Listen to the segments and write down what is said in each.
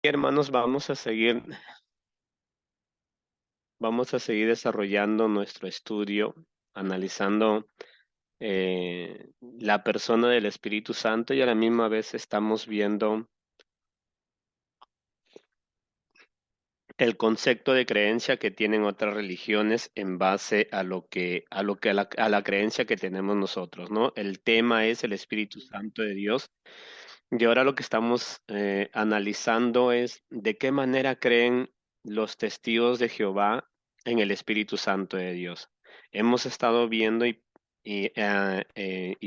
Hermanos, vamos a seguir desarrollando nuestro estudio, analizando la persona del Espíritu Santo y a la misma vez estamos viendo el concepto de creencia que tienen otras religiones en base a la creencia que tenemos nosotros, ¿no? El tema es el Espíritu Santo de Dios. Y ahora lo que estamos analizando es de qué manera creen los testigos de Jehová en el Espíritu Santo de Dios. Hemos estado viendo y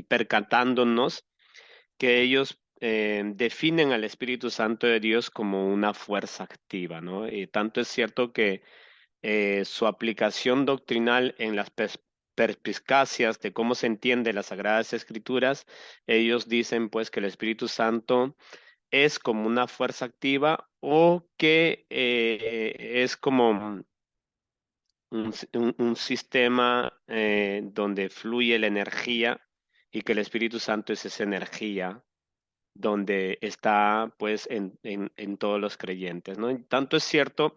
percatándonos que ellos definen al Espíritu Santo de Dios como una fuerza activa, ¿no? Y tanto es cierto que su aplicación doctrinal en las perspicacias de cómo se entiende las Sagradas Escrituras, ellos dicen pues que el Espíritu Santo es como una fuerza activa o que es como un sistema donde fluye la energía y que el Espíritu Santo es esa energía donde está pues en todos los creyentes, ¿no? Y tanto es cierto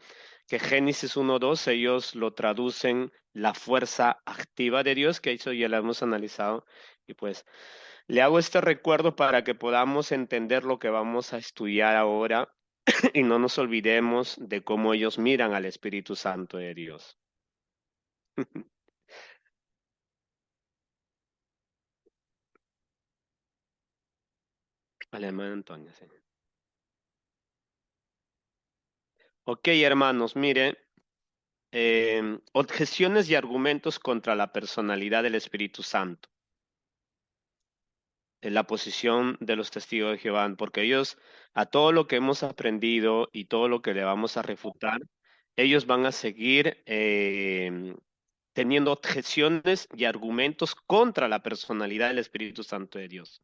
que Génesis 1:2 ellos lo traducen la fuerza activa de Dios, que eso ya lo hemos analizado, y pues le hago este recuerdo para que podamos entender lo que vamos a estudiar ahora y no nos olvidemos de cómo ellos miran al Espíritu Santo de Dios. Alemán Antonio, sí. Ok, hermanos, mire, objeciones y argumentos contra la personalidad del Espíritu Santo. En la posición de los testigos de Jehová, porque ellos, a todo lo que hemos aprendido y todo lo que le vamos a refutar, ellos van a seguir teniendo objeciones y argumentos contra la personalidad del Espíritu Santo de Dios.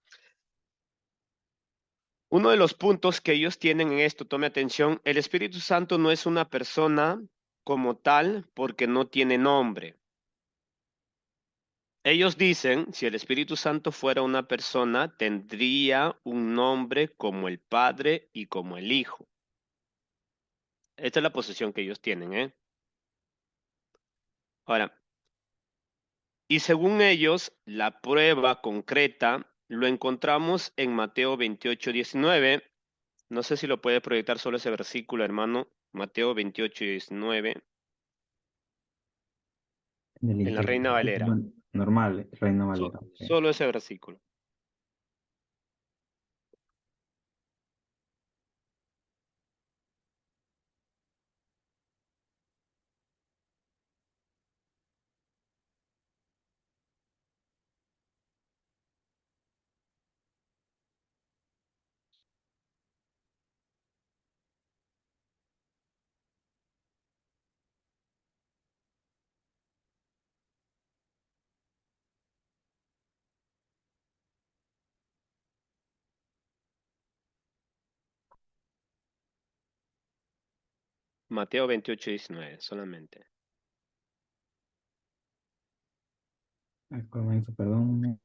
Uno de los puntos que ellos tienen en esto, tome atención, el Espíritu Santo no es una persona como tal porque no tiene nombre. Ellos dicen, si el Espíritu Santo fuera una persona, tendría un nombre como el Padre y como el Hijo. Esta es la posición que ellos tienen, ¿eh? Ahora, y según ellos, la prueba concreta lo encontramos en Mateo 28:19. No sé si lo puede proyectar solo ese versículo, hermano. Mateo 28:19, Del en la Reina Valera. normal, Reina Valera. Ok. Solo ese versículo. Mateo 28:19, solamente. Comienzo, perdón.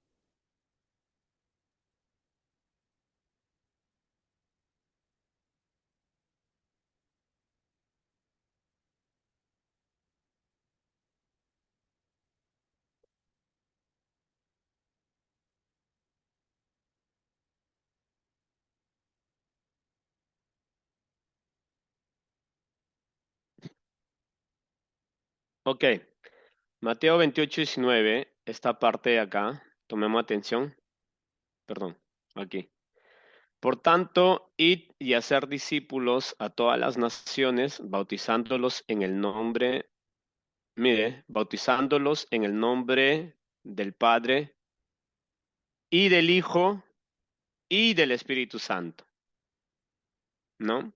Ok, Mateo 28:19, esta parte de acá, tomemos atención, perdón, aquí. Por tanto, id y hacer discípulos a todas las naciones, bautizándolos en el nombre, mire, bautizándolos en el nombre del Padre y del Hijo y del Espíritu Santo, ¿no?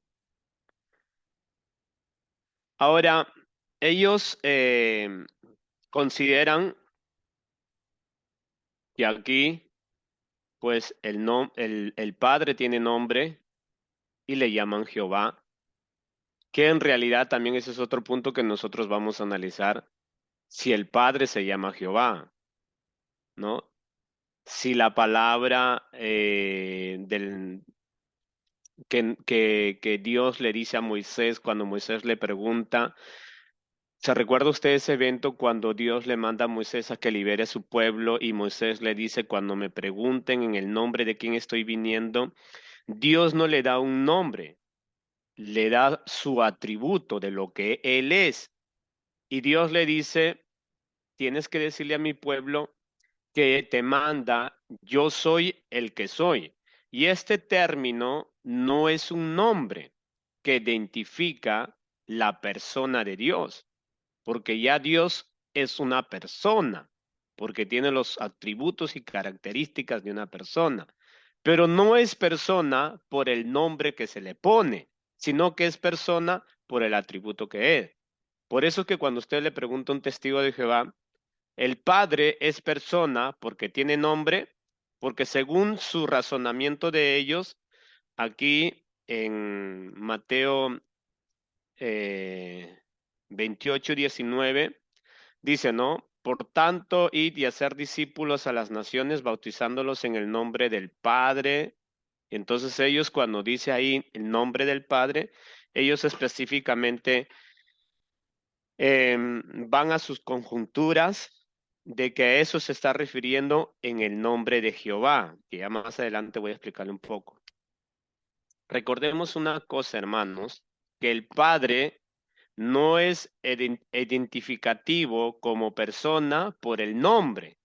Ahora, ellos consideran que aquí, pues, el Padre tiene nombre y le llaman Jehová, que en realidad también ese es otro punto que nosotros vamos a analizar, si el Padre se llama Jehová, ¿no? Si la palabra que Dios le dice a Moisés cuando Moisés le pregunta. ¿Se recuerda usted ese evento cuando Dios le manda a Moisés a que libere a su pueblo y Moisés le dice, cuando me pregunten en el nombre de quién estoy viniendo, Dios no le da un nombre, le da su atributo de lo que Él es. Y Dios le dice, tienes que decirle a mi pueblo que te manda, yo soy el que soy. Y este término no es un nombre que identifica la persona de Dios, porque ya Dios es una persona, porque tiene los atributos y características de una persona, pero no es persona por el nombre que se le pone, sino que es persona por el atributo que es. Por eso es que cuando usted le pregunta a un testigo de Jehová, el Padre es persona porque tiene nombre, porque según su razonamiento de ellos, aquí en Mateo 28:19, dice, ¿no? Por tanto, id y hacer discípulos a las naciones, bautizándolos en el nombre del Padre. Entonces ellos, cuando dice ahí el nombre del Padre, ellos específicamente van a sus conjunturas de que a eso se está refiriendo en el nombre de Jehová, que ya más adelante voy a explicarle un poco. Recordemos una cosa, hermanos, que el Padre no es identificativo como persona por el nombre.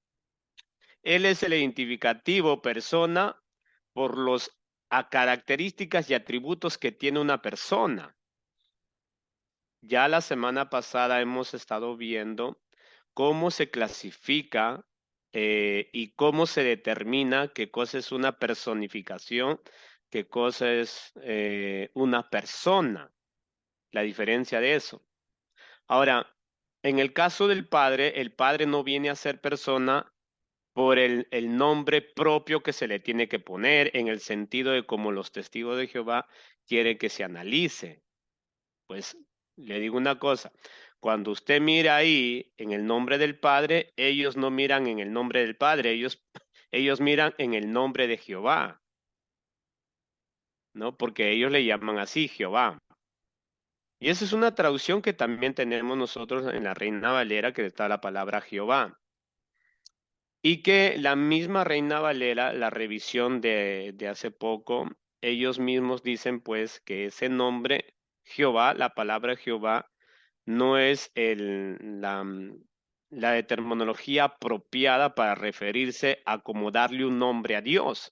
Él es el identificativo persona por los características y atributos que tiene una persona. Ya la semana pasada hemos estado viendo cómo se clasifica y cómo se determina qué cosa es una personificación, qué cosa es una persona, la diferencia de eso. Ahora, en el caso del Padre, el Padre no viene a ser persona por el nombre propio que se le tiene que poner, en el sentido de cómo los testigos de Jehová quieren que se analice. Pues le digo una cosa, cuando usted mira ahí en el nombre del Padre, ellos no miran en el nombre del Padre, ellos miran en el nombre de Jehová, ¿no? Porque ellos le llaman así, Jehová. Y esa es una traducción que también tenemos nosotros en la Reina Valera, que está la palabra Jehová. Y que la misma Reina Valera, la revisión de hace poco, ellos mismos dicen pues que ese nombre, Jehová, la palabra Jehová, no es la terminología apropiada para referirse a como darle un nombre a Dios.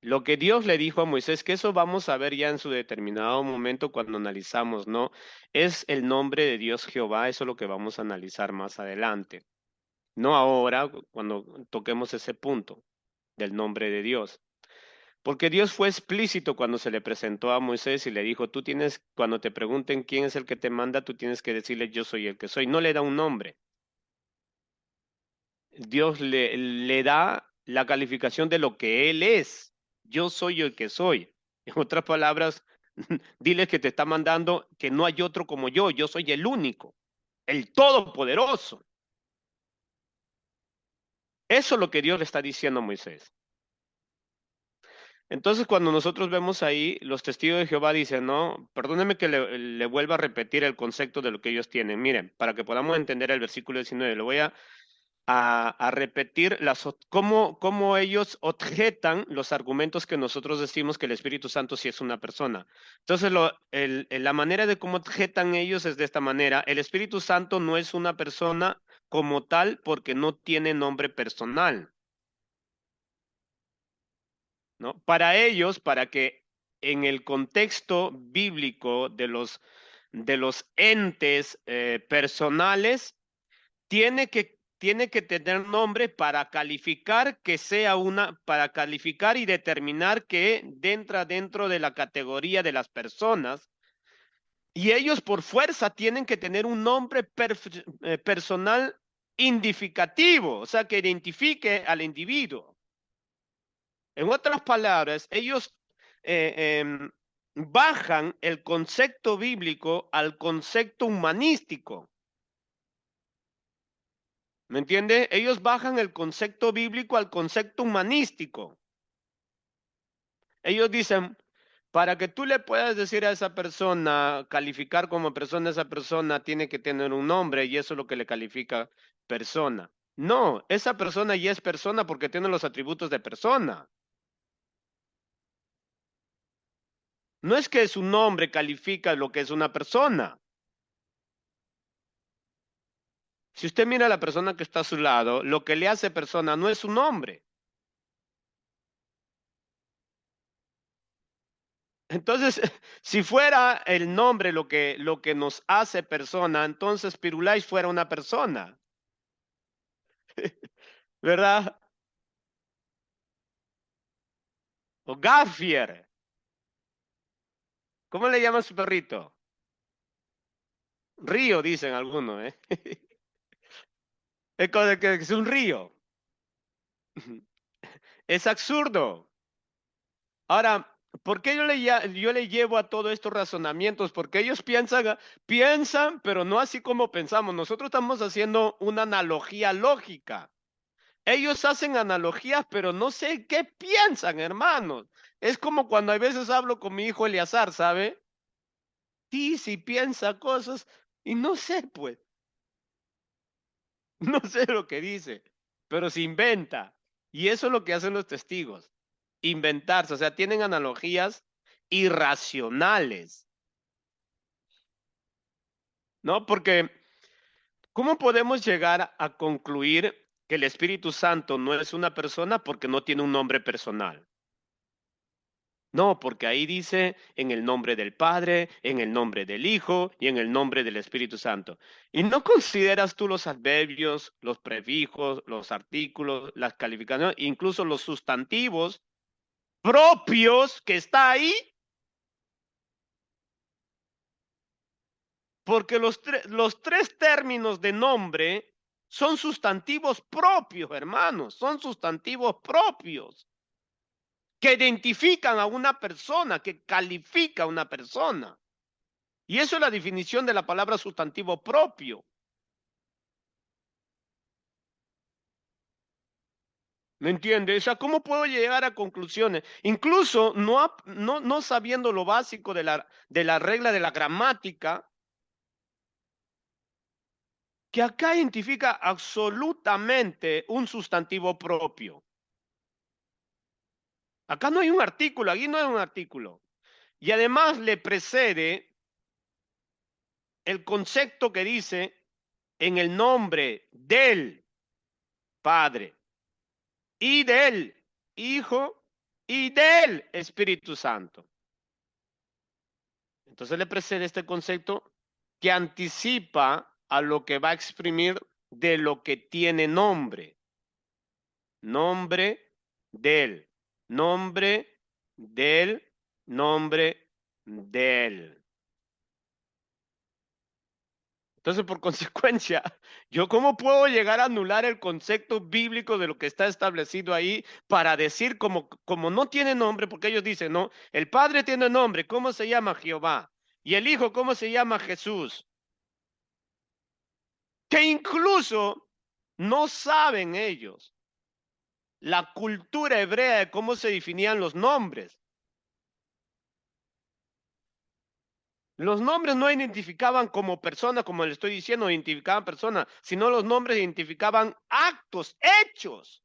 Lo que Dios le dijo a Moisés, que eso vamos a ver ya en su determinado momento cuando analizamos, ¿no? Es el nombre de Dios Jehová, eso es lo que vamos a analizar más adelante. No ahora, cuando toquemos ese punto del nombre de Dios. Porque Dios fue explícito cuando se le presentó a Moisés y le dijo, tú tienes, cuando te pregunten quién es el que te manda, tú tienes que decirle, yo soy el que soy. No le da un nombre. Dios le da la calificación de lo que Él es. Yo soy el que soy. En otras palabras, dile que te está mandando que no hay otro como yo soy el único, el todopoderoso. Eso es lo que Dios le está diciendo a Moisés. Entonces, cuando nosotros vemos ahí, los testigos de Jehová dicen, no, perdóneme que le vuelva a repetir el concepto de lo que ellos tienen. Miren, para que podamos entender el versículo 19, le voy a repetir cómo ellos objetan los argumentos que nosotros decimos que el Espíritu Santo sí es una persona. Entonces, la manera de cómo objetan ellos es de esta manera. El Espíritu Santo no es una persona como tal porque no tiene nombre personal, ¿no? Para ellos, para que en el contexto bíblico de los entes personales, tiene que tener nombre para calificar que sea para calificar y determinar que entra dentro de la categoría de las personas. Y ellos por fuerza tienen que tener un nombre personal identificativo, o sea, que identifique al individuo. En otras palabras, ellos bajan el concepto bíblico al concepto humanístico. ¿Me entiende? Ellos bajan el concepto bíblico al concepto humanístico. Ellos dicen, Para que tú le puedas decir a esa persona, calificar como persona, esa persona tiene que tener un nombre y eso es lo que le califica persona. No, esa persona ya es persona porque tiene los atributos de persona. No es que su nombre califica lo que es una persona. Si usted mira a la persona que está a su lado, lo que le hace persona no es su nombre. Entonces, si fuera el nombre lo que nos hace persona, entonces Pirulais fuera una persona, ¿verdad? O Gaffier. ¿Cómo le llaman a su perrito? Río, dicen algunos, ¿eh? Es como que es un río. Es absurdo. Ahora, ¿por qué yo le llevo a todos estos razonamientos? Porque ellos piensan, pero no así como pensamos. Nosotros estamos haciendo una analogía lógica. Ellos hacen analogías, pero no sé qué piensan, hermanos. Es como cuando a veces hablo con mi hijo Eleazar, ¿sabe? Sí, sí piensa cosas y no sé, pues, no sé lo que dice, pero se inventa. Y eso es lo que hacen los testigos, inventarse, o sea, tienen analogías irracionales, ¿no? Porque, ¿cómo podemos llegar a concluir que el Espíritu Santo no es una persona porque no tiene un nombre personal? No, porque ahí dice en el nombre del Padre, en el nombre del Hijo y en el nombre del Espíritu Santo. ¿Y no consideras tú los adverbios, los prefijos, los artículos, las calificaciones, incluso los sustantivos propios que está ahí? Porque los tres términos de nombre son sustantivos propios, hermanos, son sustantivos propios que identifican a una persona, que califica a una persona. Y eso es la definición de la palabra sustantivo propio. ¿Me entiendes? O sea, ¿cómo puedo llegar a conclusiones? Incluso no sabiendo lo básico de la regla de la gramática, que acá identifica absolutamente un sustantivo propio. Acá no hay un artículo, aquí no hay un artículo. Y además le precede el concepto que dice en el nombre del Padre y del Hijo y del Espíritu Santo. Entonces le precede este concepto que anticipa a lo que va a exprimir de lo que tiene nombre. Nombre del, nombre del, nombre del. Entonces, por consecuencia, ¿yo cómo puedo llegar a anular el concepto bíblico de lo que está establecido ahí para decir como no tiene nombre? Porque ellos dicen, no, el Padre tiene nombre, ¿cómo se llama Jehová? Y el Hijo, ¿cómo se llama Jesús? Que incluso no saben ellos la cultura hebrea de cómo se definían los nombres. Los nombres no identificaban como personas, como le estoy diciendo, identificaban personas, sino los nombres identificaban actos, hechos,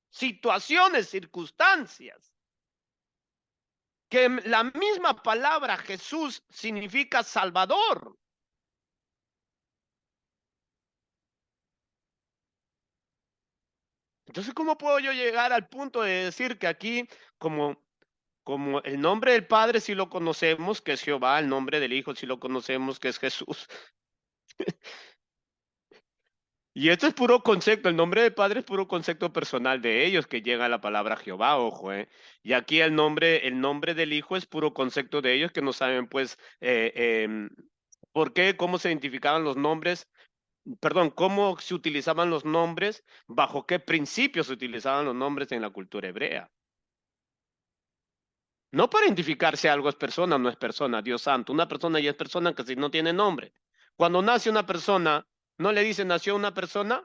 situaciones, circunstancias. Que la misma palabra Jesús significa Salvador. Entonces, ¿cómo puedo yo llegar al punto de decir que aquí, como el nombre del Padre sí lo conocemos, que es Jehová, el nombre del Hijo sí lo conocemos, que es Jesús? Y esto es puro concepto, el nombre del Padre es puro concepto personal de ellos que llega a la palabra Jehová, ojo, eh. Y aquí el nombre del Hijo es puro concepto de ellos que no saben, pues, por qué, cómo se identificaban los nombres, perdón, cómo se utilizaban los nombres, bajo qué principios se utilizaban los nombres en la cultura hebrea. No para identificarse algo es persona, no es persona, Dios santo. Una persona ya es persona que si no tiene nombre. Cuando nace una persona, ¿no le dicen nació una persona?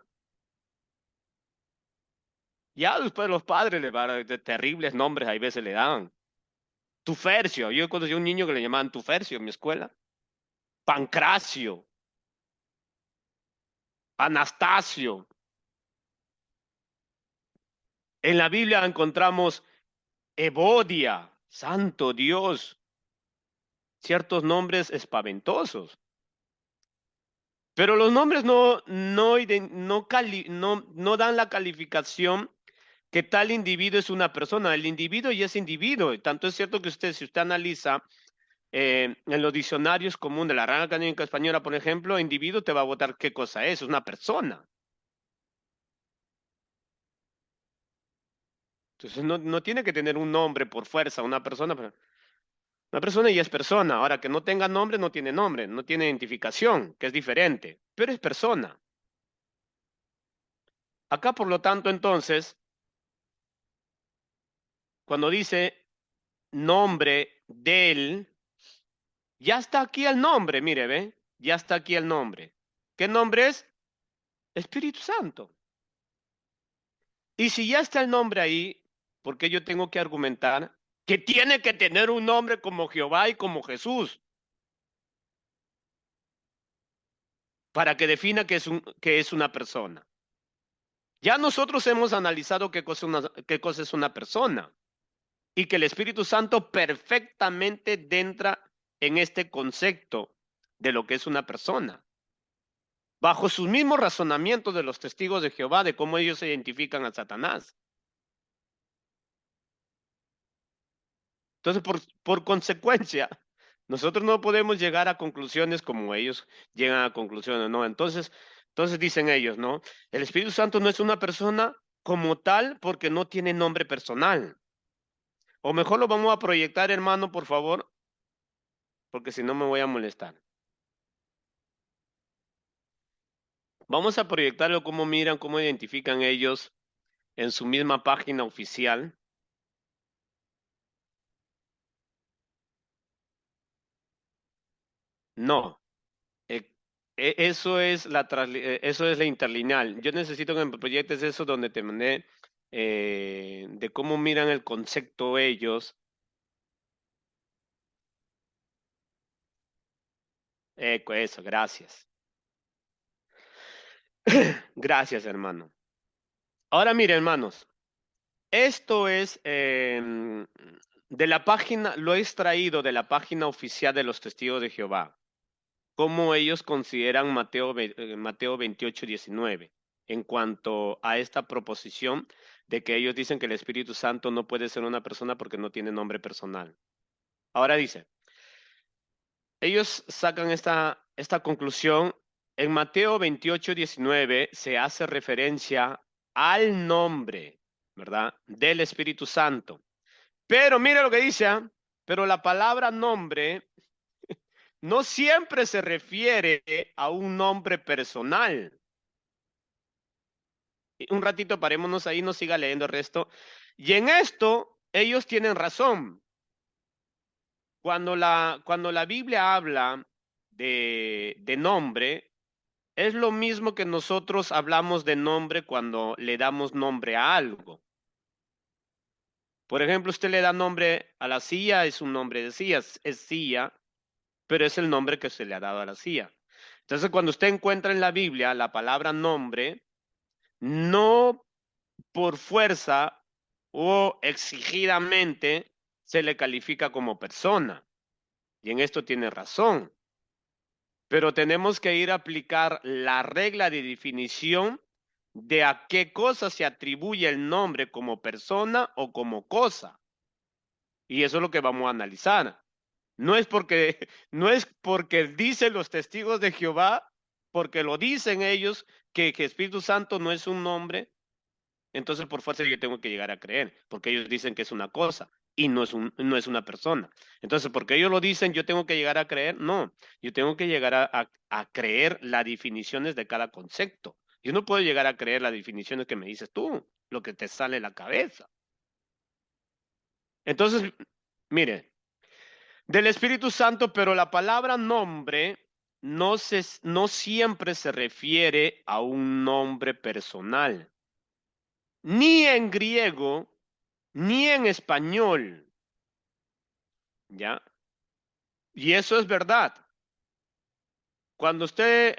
Ya después los padres le van a de terribles nombres, a veces le dan. Tufercio. Yo conocí a un niño que le llamaban Tufercio en mi escuela. Pancracio. Anastasio. En la Biblia encontramos Evodia, santo Dios, ciertos nombres espaventosos. Pero los nombres no dan la calificación que tal individuo es una persona. El individuo ya es individuo. Tanto es cierto que si usted analiza en los diccionarios comunes de la Real Académica Española, por ejemplo, individuo te va a votar qué cosa es una persona. Entonces no tiene que tener un nombre por fuerza, una persona, pero una persona ya es persona. Ahora, que no tenga nombre, no tiene identificación, que es diferente, pero es persona. Acá, por lo tanto, entonces, cuando dice nombre del, ya está aquí el nombre, mire, ve, ya está aquí el nombre. ¿Qué nombre es? Espíritu Santo. Y si ya está el nombre ahí, ¿por qué yo tengo que argumentar que tiene que tener un nombre como Jehová y como Jesús para que defina que es una persona? Ya nosotros hemos analizado qué cosa es una persona y que el Espíritu Santo perfectamente entra en este concepto de lo que es una persona, bajo sus mismos razonamientos de los testigos de Jehová, de cómo ellos identifican a Satanás. Entonces, por consecuencia, nosotros no podemos llegar a conclusiones como ellos llegan a conclusiones, ¿no? Entonces dicen ellos, ¿no? El Espíritu Santo no es una persona como tal porque no tiene nombre personal. O mejor lo vamos a proyectar, hermano, por favor, porque si no me voy a molestar. Vamos a proyectarlo cómo miran, cómo identifican ellos en su misma página oficial. No, eh, eso es la interlineal. Yo necesito que me proyectes eso donde te mandé de cómo miran el concepto ellos. Eso, gracias. Gracias, hermano. Ahora mire, hermanos, esto es de la página, lo he extraído de la página oficial de los Testigos de Jehová. Cómo ellos consideran Mateo 28:19 en cuanto a esta proposición de que ellos dicen que el Espíritu Santo no puede ser una persona porque no tiene nombre personal. Ahora dice, ellos sacan esta conclusión. En Mateo 28:19 se hace referencia al nombre, ¿verdad? Del Espíritu Santo. Pero mire lo que dice, ¿ah? Pero la palabra nombre no siempre se refiere a un nombre personal. Un ratito parémonos ahí, no siga leyendo el resto. Y en esto ellos tienen razón. Cuando la Biblia habla de nombre, es lo mismo que nosotros hablamos de nombre cuando le damos nombre a algo. Por ejemplo, usted le da nombre a la silla, es un nombre de silla, es silla, pero es el nombre que se le ha dado a la silla. Entonces, cuando usted encuentra en la Biblia la palabra nombre, no por fuerza o exigidamente se le califica como persona. Y en esto tiene razón. Pero tenemos que ir a aplicar la regla de definición de a qué cosa se atribuye el nombre como persona o como cosa. Y eso es lo que vamos a analizar. No es porque, no es porque dicen los testigos de Jehová, porque lo dicen ellos, que Espíritu Santo no es un nombre, entonces por fuerza yo tengo que llegar a creer, porque ellos dicen que es una cosa y no es una persona. Entonces, porque ellos lo dicen, yo tengo que llegar a creer, no, yo tengo que llegar a creer las definiciones de cada concepto. Yo no puedo llegar a creer las definiciones que me dices tú, lo que te sale de la cabeza. Entonces, mire, del Espíritu Santo, pero la palabra nombre no siempre se refiere a un nombre personal, ni en griego, ni en español. ¿ya? Y eso es verdad. Cuando usted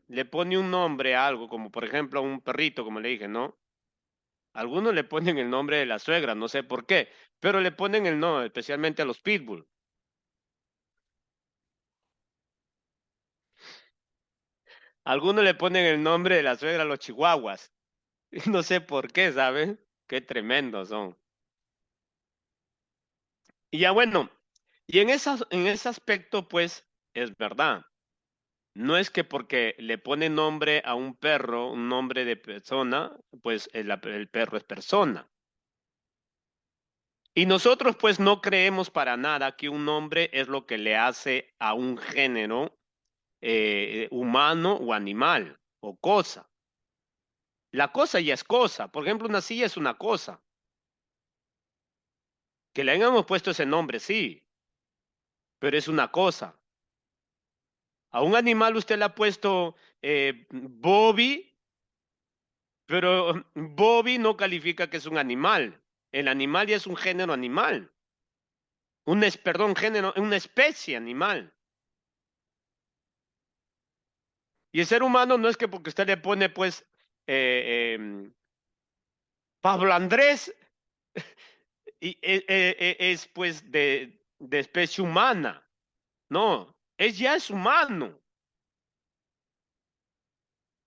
le pone un nombre a algo, como por ejemplo a un perrito, como le dije, ¿no? Algunos le ponen el nombre de la suegra, no sé por qué, pero le ponen el nombre, especialmente a los pitbull. Algunos le ponen el nombre de la suegra a los chihuahuas. No sé por qué, ¿saben? Qué tremendos son. Y ya bueno, y en ese aspecto, pues, es verdad. No es que porque le pone nombre a un perro, un nombre de persona, pues el perro es persona. Y nosotros pues no creemos para nada que un nombre es lo que le hace a un género humano o animal o cosa. La cosa ya es cosa. Por ejemplo, una silla es una cosa. Que le hayamos puesto ese nombre, sí, pero es una cosa. A un animal usted le ha puesto Bobby, pero Bobby no califica que es un animal. El animal ya es un género animal. Perdón, género, una especie animal. Y el ser humano no es que porque usted le pone, pues, Pablo Andrés, es pues de especie humana. No, ya es humano.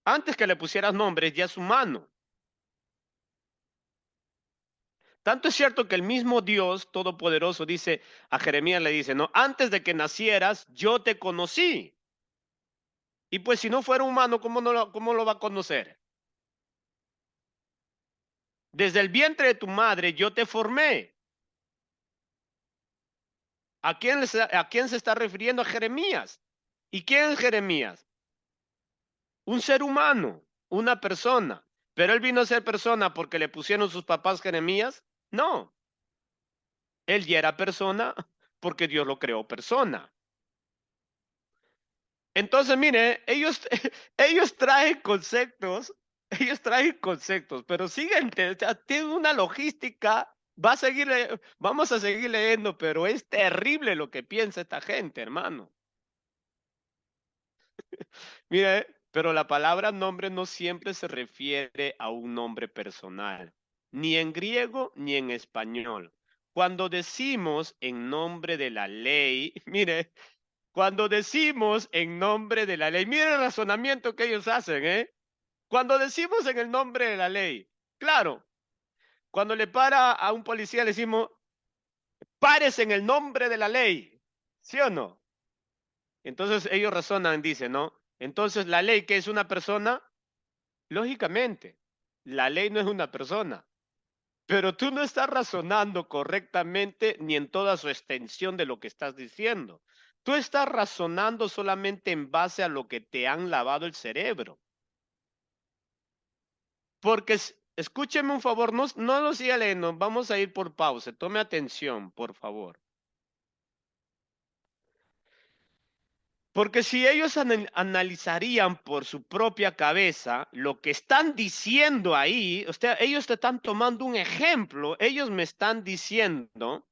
Antes que le pusieras nombres, ya es humano. Tanto es cierto que el mismo Dios Todopoderoso dice, a Jeremías le dice, no, antes de que nacieras, yo te conocí. Y pues si no fuera humano, cómo lo va a conocer? Desde el vientre de tu madre yo te formé. ¿A quién se está refiriendo? A Jeremías. ¿Y quién es Jeremías? Un ser humano, una persona. ¿Pero él vino a ser persona porque le pusieron sus papás Jeremías? No, él ya era persona porque Dios lo creó persona. Entonces, mire, ellos traen conceptos, pero siguen, o sea, tienen una logística. Vamos a seguir leyendo, pero es terrible lo que piensa esta gente, hermano. Mire, pero la palabra nombre no siempre se refiere a un nombre personal, ni en griego ni en español. Cuando decimos en nombre de la ley, mire, cuando decimos en nombre de la ley, mire el razonamiento que ellos hacen, ¿eh? Cuando decimos en el nombre de la ley, claro, cuando le para a un policía le decimos, pares en el nombre de la ley, ¿sí o no? Entonces ellos razonan, dicen, ¿no? Entonces la ley, ¿qué es una persona? Lógicamente, la ley no es una persona, pero tú no estás razonando correctamente ni en toda su extensión de lo que estás diciendo. Tú estás razonando solamente en base a lo que te han lavado el cerebro. Porque escúcheme un favor, no lo siga leyendo, vamos a ir por pausa, tome atención, por favor. Porque si ellos analizarían por su propia cabeza lo que están diciendo ahí, o sea, ellos te están tomando un ejemplo, ellos me están diciendo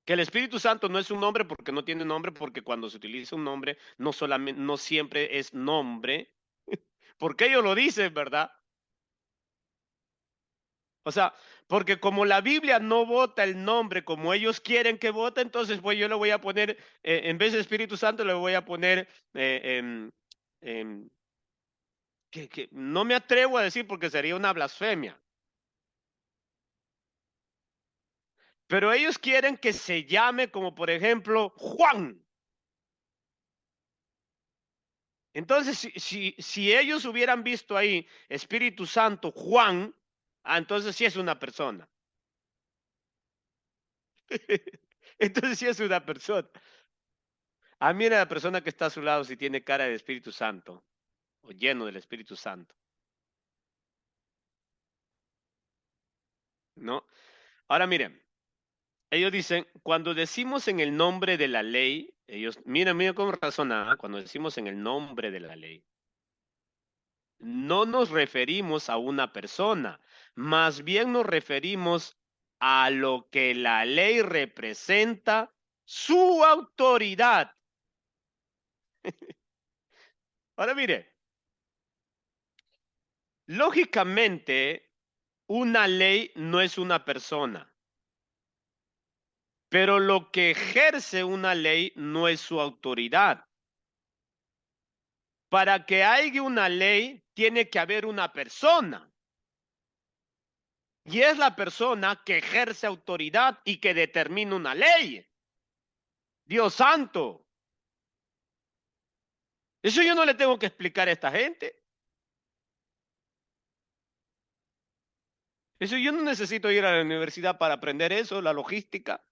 que el Espíritu Santo no es un nombre porque no tiene nombre, porque cuando se utiliza un nombre no solamente, no siempre es nombre, porque ellos lo dicen, ¿verdad? O sea, porque como la Biblia no vota el nombre como ellos quieren que vote, entonces pues yo le voy a poner, en vez de Espíritu Santo, le voy a poner, em, que no me atrevo a decir porque sería una blasfemia. Pero ellos quieren que se llame como por ejemplo Juan. Entonces, si ellos hubieran visto ahí Espíritu Santo, Juan, entonces sí es una persona. Entonces sí es una persona. Mira la persona que está a su lado si tiene cara de Espíritu Santo o lleno del Espíritu Santo, ¿no? Ahora miren, ellos dicen, cuando decimos en el nombre de la ley, miren cómo razona, cuando decimos en el nombre de la ley, no nos referimos a una persona, más bien nos referimos a lo que la ley representa su autoridad. Ahora mire, lógicamente una ley no es una persona, pero lo que ejerce una ley no es su autoridad. Para que haya una ley, tiene que haber una persona. Y es la persona que ejerce autoridad y que determina una ley. Dios santo. Eso yo no le tengo que explicar a esta gente. Eso yo no necesito ir a la universidad para aprender eso, la logística.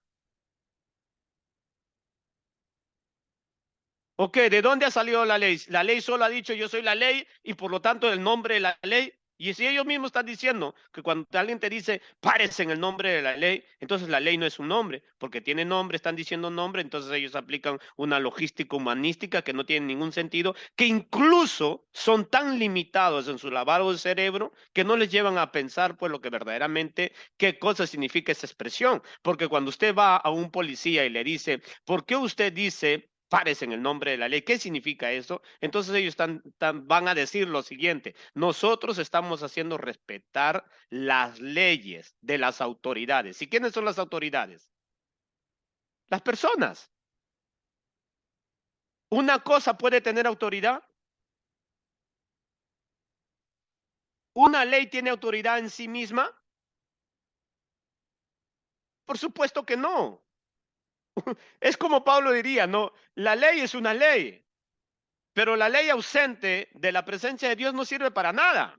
Ok, ¿de dónde ha salido la ley? La ley solo ha dicho yo soy la ley y por lo tanto el nombre de la ley. Y si ellos mismos están diciendo que cuando alguien te dice párese en el nombre de la ley, entonces la ley no es un nombre, porque tiene nombre, están diciendo nombre, entonces ellos aplican una logística humanística que no tiene ningún sentido, que incluso son tan limitados en su lavado de cerebro que no les llevan a pensar pues lo que verdaderamente, qué cosa significa esa expresión. Porque cuando usted va a un policía y le dice, ¿por qué usted dice párese en el nombre de la ley? ¿Qué significa eso? Entonces ellos van a decir lo siguiente: nosotros estamos haciendo respetar las leyes de las autoridades. ¿Y quiénes son las autoridades? Las personas. ¿Una cosa puede tener autoridad? ¿Una ley tiene autoridad en sí misma? Por supuesto que no. Es como Pablo diría, no, la ley es una ley, pero la ley ausente de la presencia de Dios no sirve para nada.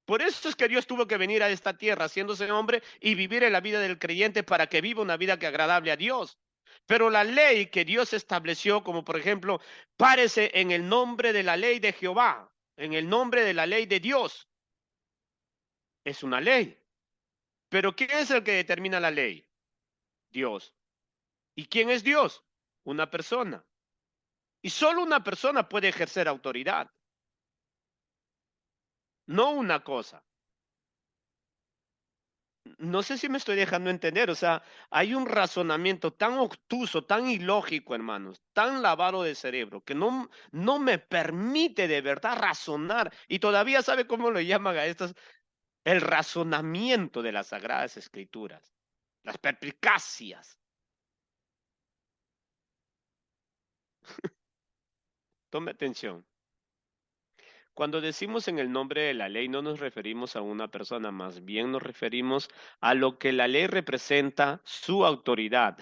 Por eso es que Dios tuvo que venir a esta tierra haciéndose hombre y vivir en la vida del creyente para que viva una vida que agradable a Dios. Pero la ley que Dios estableció, como por ejemplo, párese en el nombre de la ley de Jehová, en el nombre de la ley de Dios, es una ley. Pero ¿quién es el que determina la ley? Dios. ¿Y quién es Dios? Una persona. Y solo una persona puede ejercer autoridad, no una cosa. No sé si me estoy dejando entender, o sea, hay un razonamiento tan obtuso, tan ilógico, hermanos, tan lavado de cerebro, que no me permite de verdad razonar. Y todavía sabe cómo lo llaman a estos, el razonamiento de las Sagradas Escrituras, las perspicacias. Tome atención. Cuando decimos en el nombre de la ley, no nos referimos a una persona, más bien nos referimos a lo que la ley representa, su autoridad.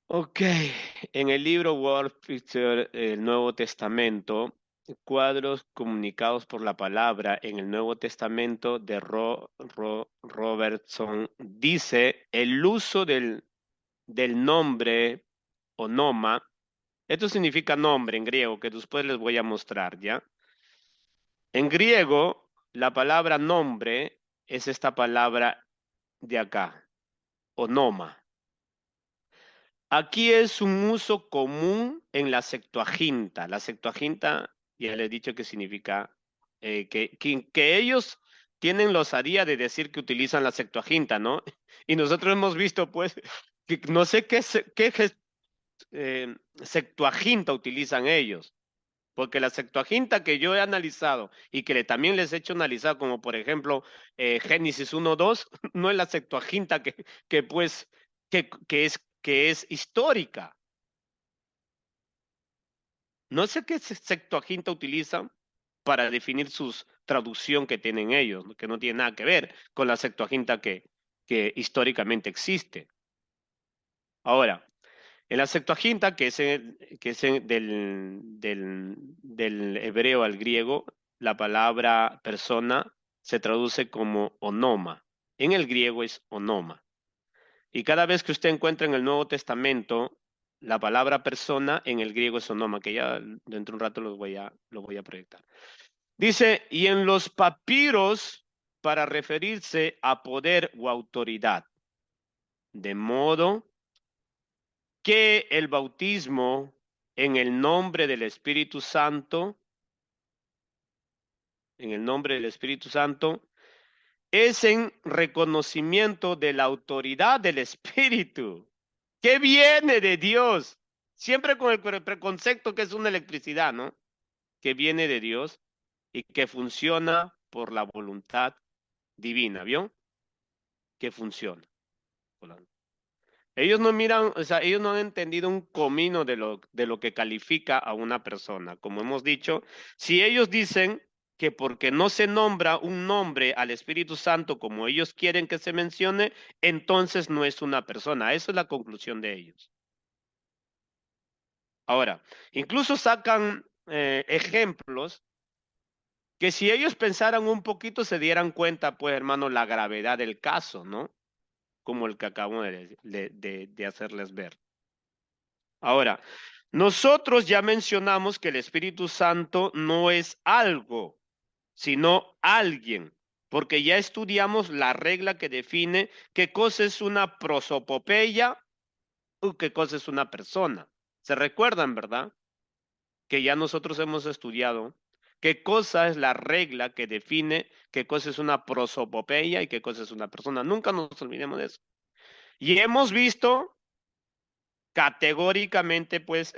Ok, en el libro World Picture, el Nuevo Testamento, cuadros comunicados por la palabra en el Nuevo Testamento de Robertson, dice el uso del nombre onoma. Esto significa nombre en griego, que después les voy a mostrar, ¿ya? En griego, la palabra nombre es esta palabra de acá, onoma. Aquí es un uso común en la Septuaginta. La Septuaginta, ya le he dicho que significa que ellos tienen la osadía de decir que utilizan la Septuaginta, ¿no? Y nosotros hemos visto, pues, que no sé Septuaginta utilizan ellos. Porque la Septuaginta que yo he analizado y que también les he hecho analizar, como por ejemplo Génesis 1:2, no es la Septuaginta que pues, que es histórica. No sé qué Septuaginta utilizan para definir su traducción que tienen ellos, ¿no? Que no tiene nada que ver con la Septuaginta que históricamente existe. Ahora, en la Septuaginta, del hebreo al griego, la palabra persona se traduce como onoma. En el griego es onoma. Y cada vez que usted encuentra en el Nuevo Testamento la palabra persona, en el griego es onoma, que ya dentro de un rato lo voy a proyectar. Dice, y en los papiros para referirse a poder o autoridad. De modo que el bautismo en el nombre del Espíritu Santo en el nombre del Espíritu Santo, es en reconocimiento de la autoridad del Espíritu, que viene de Dios, siempre con el preconcepto que es una electricidad, ¿no? Que viene de Dios y que funciona por la voluntad divina, ¿vio? Que funciona. Ellos no miran, o sea, ellos no han entendido un comino de lo que califica a una persona. Como hemos dicho, si ellos dicen que porque no se nombra un nombre al Espíritu Santo como ellos quieren que se mencione, entonces no es una persona. Esa es la conclusión de ellos. Ahora, incluso sacan ejemplos que si ellos pensaran un poquito se dieran cuenta, pues hermano, la gravedad del caso, ¿no? Como el que acabo de hacerles ver. Ahora, nosotros ya mencionamos que el Espíritu Santo no es algo, sino alguien, porque ya estudiamos la regla que define qué cosa es una prosopopeya o qué cosa es una persona. ¿Se recuerdan, verdad? Que ya nosotros hemos estudiado qué cosa es la regla que define qué cosa es una prosopopeya y qué cosa es una persona. Nunca nos olvidemos de eso. Y hemos visto categóricamente, pues,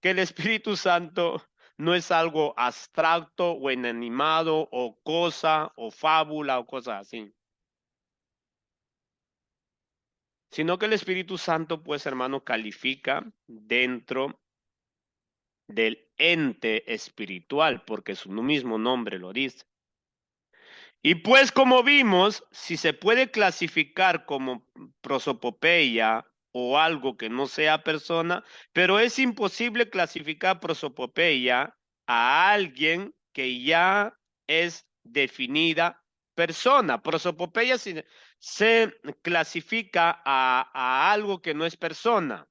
que el Espíritu Santo no es algo abstracto o inanimado o cosa o fábula o cosas así, sino que el Espíritu Santo, pues, hermano, califica dentro del ente espiritual, porque su mismo nombre lo dice. Y pues como vimos, si se puede clasificar como prosopopeya o algo que no sea persona, pero es imposible clasificar prosopopeya a alguien que ya es definida persona. Prosopopeya se clasifica a algo que no es persona,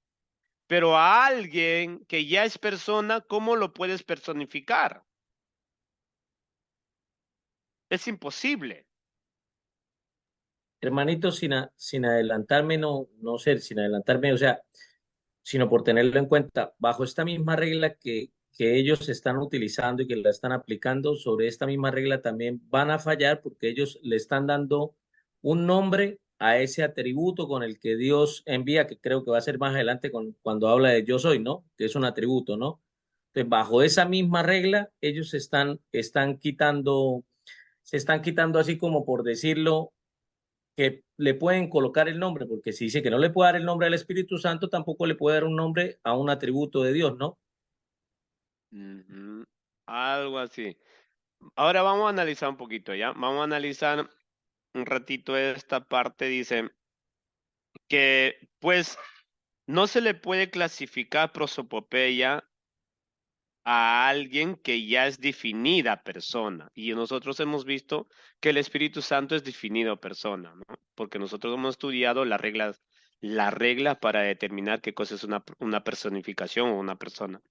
pero a alguien que ya es persona, ¿cómo lo puedes personificar? Es imposible. Hermanito, sin adelantarme, no sé, sin adelantarme, o sea, sino por tenerlo en cuenta, bajo esta misma regla que ellos están utilizando y que la están aplicando, sobre esta misma regla también van a fallar porque ellos le están dando un nombre a ese atributo con el que Dios envía, que creo que va a ser más adelante cuando habla de yo soy, ¿no? Que es un atributo, ¿no? Entonces, bajo esa misma regla, ellos se están quitando así como por decirlo que le pueden colocar el nombre, porque si dice que no le puede dar el nombre al Espíritu Santo, tampoco le puede dar un nombre a un atributo de Dios, ¿no? Ujú, algo así. Ahora vamos a analizar un poquito, ¿ya? Vamos a analizar un ratito esta parte. Dice que, pues, no se le puede clasificar prosopopeya a alguien que ya es definida persona. Y nosotros hemos visto que el Espíritu Santo es definido persona, ¿no? Porque nosotros hemos estudiado la regla para determinar qué cosa es una personificación o una persona.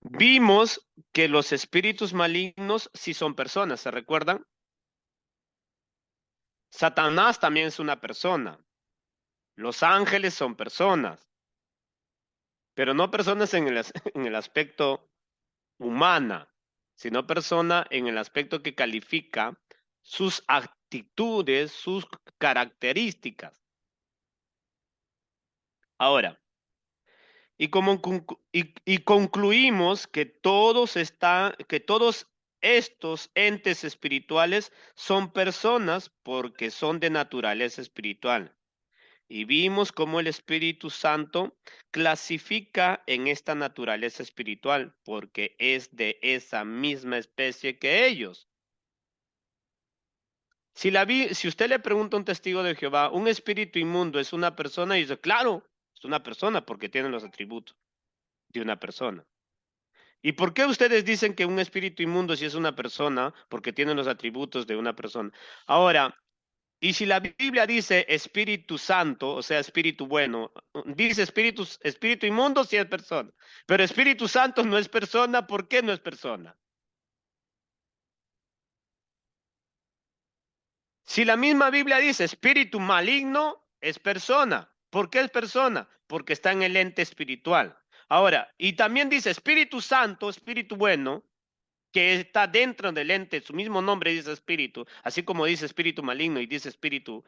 Vimos que los espíritus malignos sí son personas, ¿se recuerdan? Satanás también es una persona. Los ángeles son personas, pero no personas en en el aspecto humana, sino persona en el aspecto que califica sus actitudes, sus características. Ahora, y concluimos que que todos estos entes espirituales son personas porque son de naturaleza espiritual. Y vimos cómo el Espíritu Santo clasifica en esta naturaleza espiritual porque es de esa misma especie que ellos. Si usted le pregunta a un testigo de Jehová, ¿un espíritu inmundo es una persona? Y dice, claro, es una persona porque tiene los atributos de una persona. ¿Y por qué ustedes dicen que un espíritu inmundo si es una persona? Porque tiene los atributos de una persona. Ahora, y si la Biblia dice Espíritu Santo, o sea, Espíritu bueno, dice espíritu inmundo si es persona, pero Espíritu Santo no es persona, ¿por qué no es persona? Si la misma Biblia dice espíritu maligno, es persona. ¿Por qué es persona? Porque está en el ente espiritual. Ahora, y también dice Espíritu Santo, Espíritu bueno, que está dentro del ente, su mismo nombre dice espíritu, así como dice espíritu maligno y dice Espíritu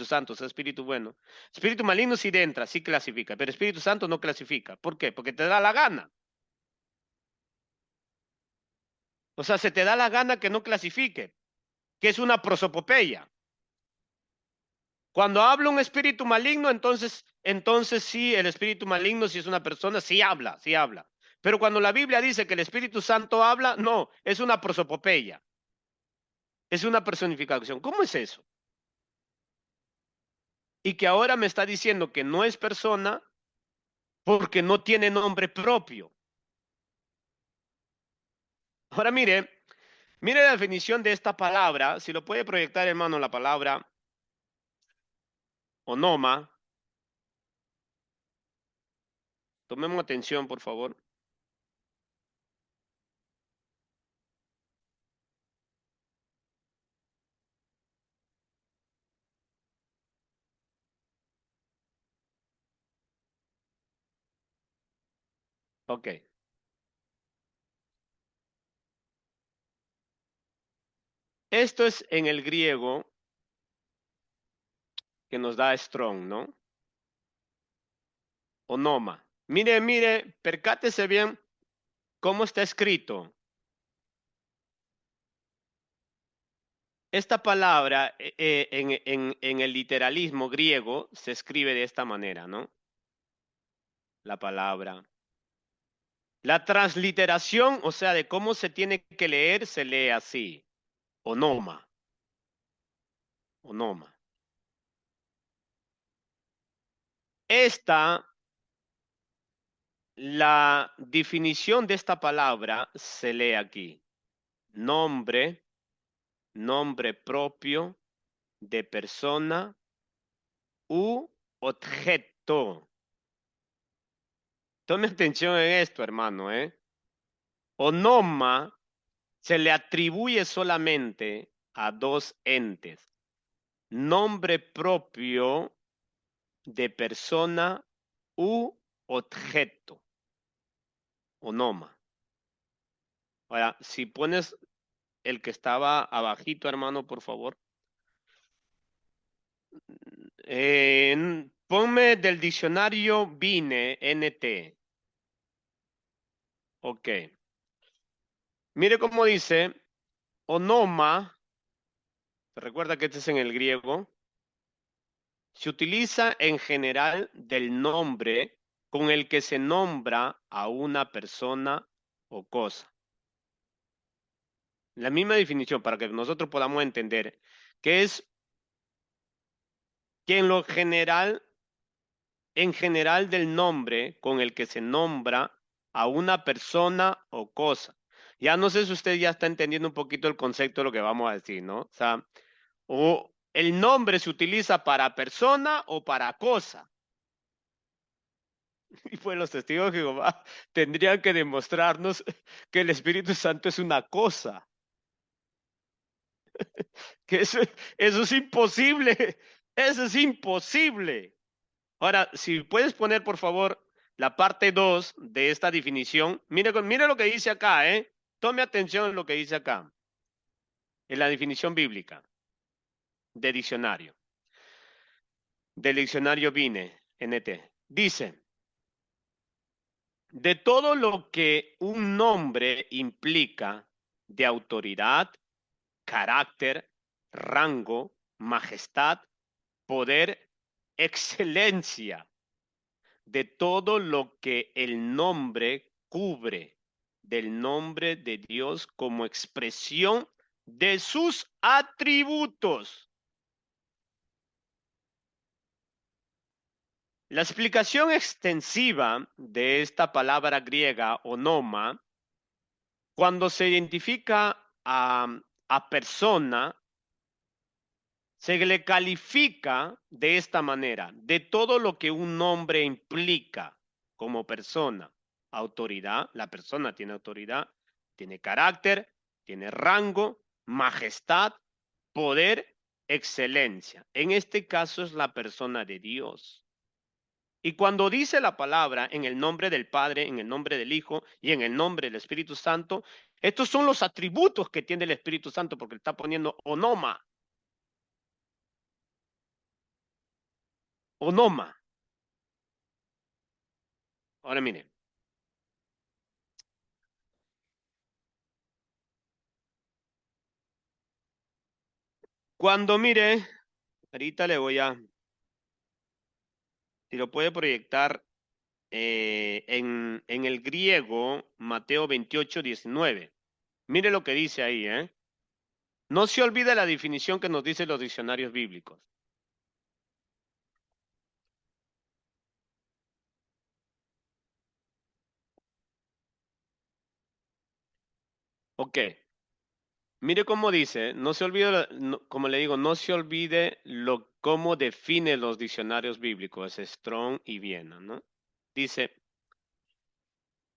Santo, o sea, espíritu bueno. Espíritu maligno sí entra, sí clasifica, pero Espíritu Santo no clasifica. ¿Por qué? Porque te da la gana. O sea, se te da la gana que no clasifique, que es una prosopopeya. Cuando habla un espíritu maligno, entonces sí, el espíritu maligno, si es una persona, sí habla, sí habla. Pero cuando la Biblia dice que el Espíritu Santo habla, no, es una prosopopeya, es una personificación. ¿Cómo es eso? Y que ahora me está diciendo que no es persona porque no tiene nombre propio. Ahora mire la definición de esta palabra, si lo puede proyectar, hermano, la palabra onoma. Tomemos atención, por favor. Ok. Esto es en el griego que nos da Strong, ¿no? Onoma. Mire, percátese bien cómo está escrito. Esta palabra en el literalismo griego se escribe de esta manera, ¿no? La palabra. La transliteración, o sea, de cómo se tiene que leer, se lee así. Onoma. Onoma. La definición de esta palabra se lee aquí. Nombre, nombre propio de persona u objeto. Tome atención en esto, hermano, ¿eh? Onoma se le atribuye solamente a dos entes. Nombre propio de persona u objeto. Onoma. Ahora, si pones el que estaba abajito, hermano, por favor. Ponme del diccionario Vine, NT. Ok. Mire cómo dice, onoma, recuerda que este es en el griego, se utiliza en general del nombre con el que se nombra a una persona o cosa. La misma definición para que nosotros podamos entender que es que en general del nombre con el que se nombra a una persona o cosa. Ya no sé si usted ya está entendiendo un poquito el concepto de lo que vamos a decir, ¿no? O sea, o el nombre se utiliza para persona o para cosa. Y pues los testigos de Jehová tendrían que demostrarnos que el Espíritu Santo es una cosa. Que eso es imposible. Eso es imposible. Ahora, si puedes poner, por favor, la parte 2 de esta definición. Mire lo que dice acá, ¿eh? Tome atención en lo que dice acá, en la definición bíblica de diccionario, del diccionario Vine, NT. Dice, de todo lo que un nombre implica de autoridad, carácter, rango, majestad, poder, excelencia, de todo lo que el nombre cubre, del nombre de Dios como expresión de sus atributos. La explicación extensiva de esta palabra griega onoma, cuando se identifica a persona, se le califica de esta manera, de todo lo que un nombre implica como persona. Autoridad, la persona tiene autoridad, tiene carácter, tiene rango, majestad, poder, excelencia. En este caso es la persona de Dios. Y cuando dice la palabra en el nombre del Padre, en el nombre del Hijo y en el nombre del Espíritu Santo, estos son los atributos que tiene el Espíritu Santo, porque está poniendo onoma. Onoma. Ahora miren. Cuando mire, ahorita le voy a, si lo puede proyectar en el griego, Mateo 28:19. Mire lo que dice ahí, ¿eh? No se olvide la definición que nos dicen los diccionarios bíblicos. Ok. Mire cómo dice, no se olvide, como le digo, no se olvide cómo define los diccionarios bíblicos, Strong y Viena, ¿no? Dice,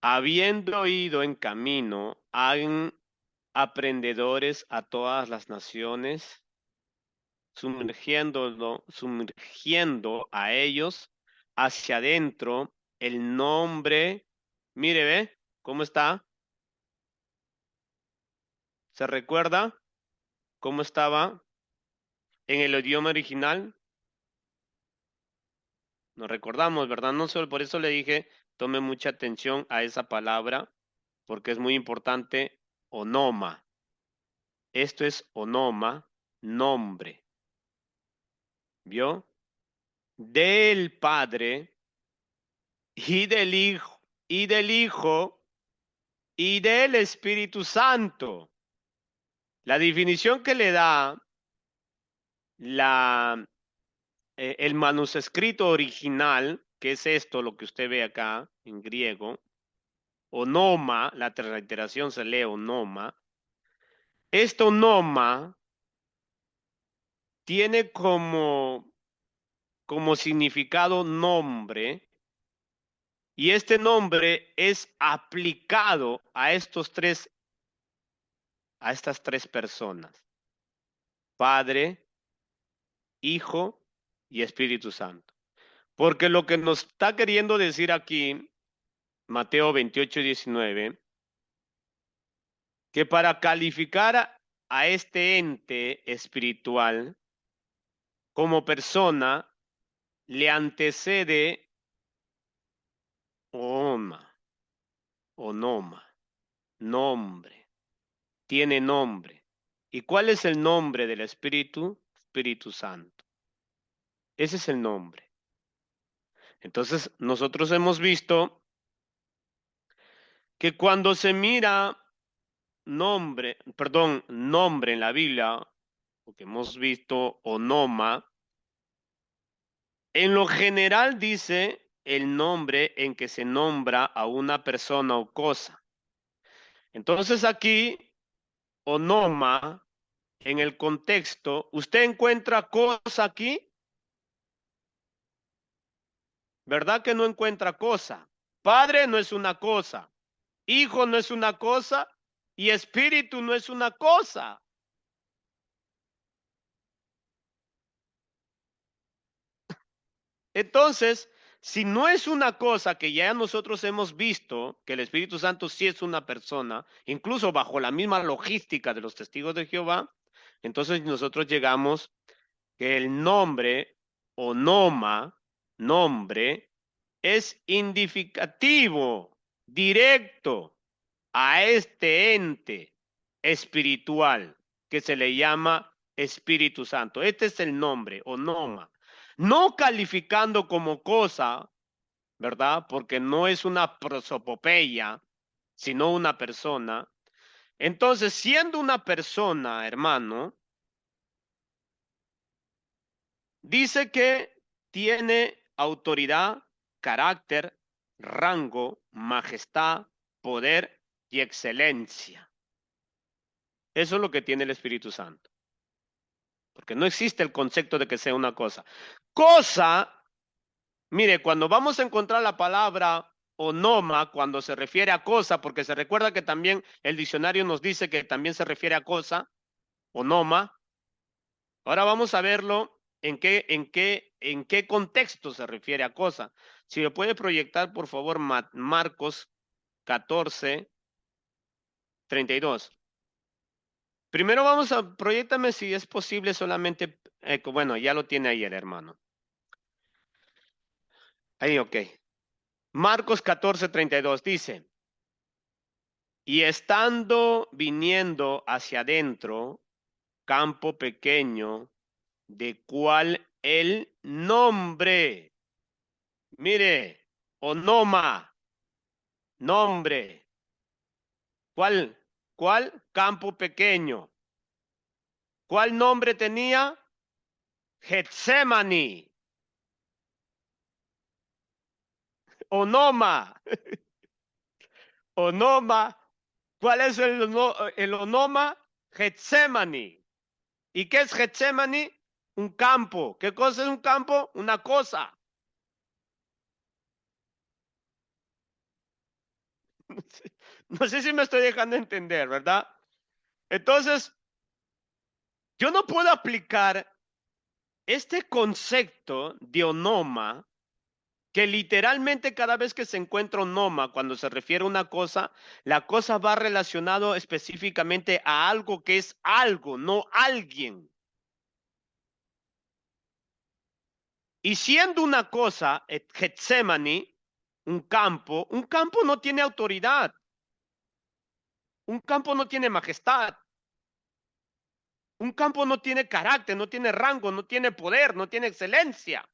habiendo ido en camino, han aprendedores a todas las naciones, sumergiendo a ellos hacia adentro el nombre. Mire, ¿ve? ¿Cómo está? ¿Se recuerda cómo estaba en el idioma original? Nos recordamos, ¿verdad? No solo por eso le dije, tome mucha atención a esa palabra, porque es muy importante, onoma. Esto es onoma, nombre. ¿Vio? Del Padre y del Hijo y del Hijo y del Espíritu Santo. La definición que le da el manuscrito original, que es esto, lo que usted ve acá en griego, onoma, la transliteración se lee onoma. Esto onoma tiene como significado nombre, y este nombre es aplicado a estas tres personas: Padre, Hijo y Espíritu Santo. Porque lo que nos está queriendo decir aquí, Mateo 28:19, que para calificar a este ente espiritual como persona, le antecede onoma, nombre, tiene nombre. ¿Y cuál es el nombre del Espíritu? Espíritu Santo. Ese es el nombre. Entonces, nosotros hemos visto que cuando se mira nombre en la Biblia, porque hemos visto onoma, en lo general dice el nombre en que se nombra a una persona o cosa. Entonces aquí, onoma, en el contexto, ¿usted encuentra cosa aquí? ¿Verdad que no encuentra cosa? Padre no es una cosa, Hijo no es una cosa y Espíritu no es una cosa. Entonces, si no es una cosa que ya nosotros hemos visto, que el Espíritu Santo sí es una persona, incluso bajo la misma logística de los testigos de Jehová, entonces nosotros llegamos que el nombre o nombre, es indicativo, directo a este ente espiritual que se le llama Espíritu Santo. Este es el nombre, onoma. No calificando como cosa, ¿verdad? Porque no es una prosopopeya, sino una persona. Entonces, siendo una persona, hermano, dice que tiene autoridad, carácter, rango, majestad, poder y excelencia. Eso es lo que tiene el Espíritu Santo. Porque no existe el concepto de que sea una cosa. Cosa, mire, cuando vamos a encontrar la palabra onoma, cuando se refiere a cosa, porque se recuerda que también el diccionario nos dice que también se refiere a cosa, onoma. Ahora vamos a verlo en qué en qué contexto se refiere a cosa. Si lo puede proyectar, por favor, Marcos 14:32. Primero vamos a, proyectame si es posible solamente, bueno, ya lo tiene ahí el hermano. Ahí, ok. Marcos 14:32 dice, y estando viniendo hacia adentro, campo pequeño, de cual el nombre, mire, onoma, nombre, ¿cuál campo pequeño? ¿Cuál nombre tenía? Getsemani, onoma, onoma. ¿Cuál es el onoma? Getsemani. ¿Y qué es Getsemani? Un campo. ¿Qué cosa es un campo? Una cosa. No sé si me estoy dejando entender, ¿verdad? Entonces, yo no puedo aplicar este concepto de onoma, que literalmente cada vez que se encuentra onoma, cuando se refiere a una cosa, la cosa va relacionado específicamente a algo que es algo, no alguien. Y siendo una cosa, Getsemani, un campo no tiene autoridad, un campo no tiene majestad, un campo no tiene carácter, no tiene rango, no tiene poder, no tiene excelencia.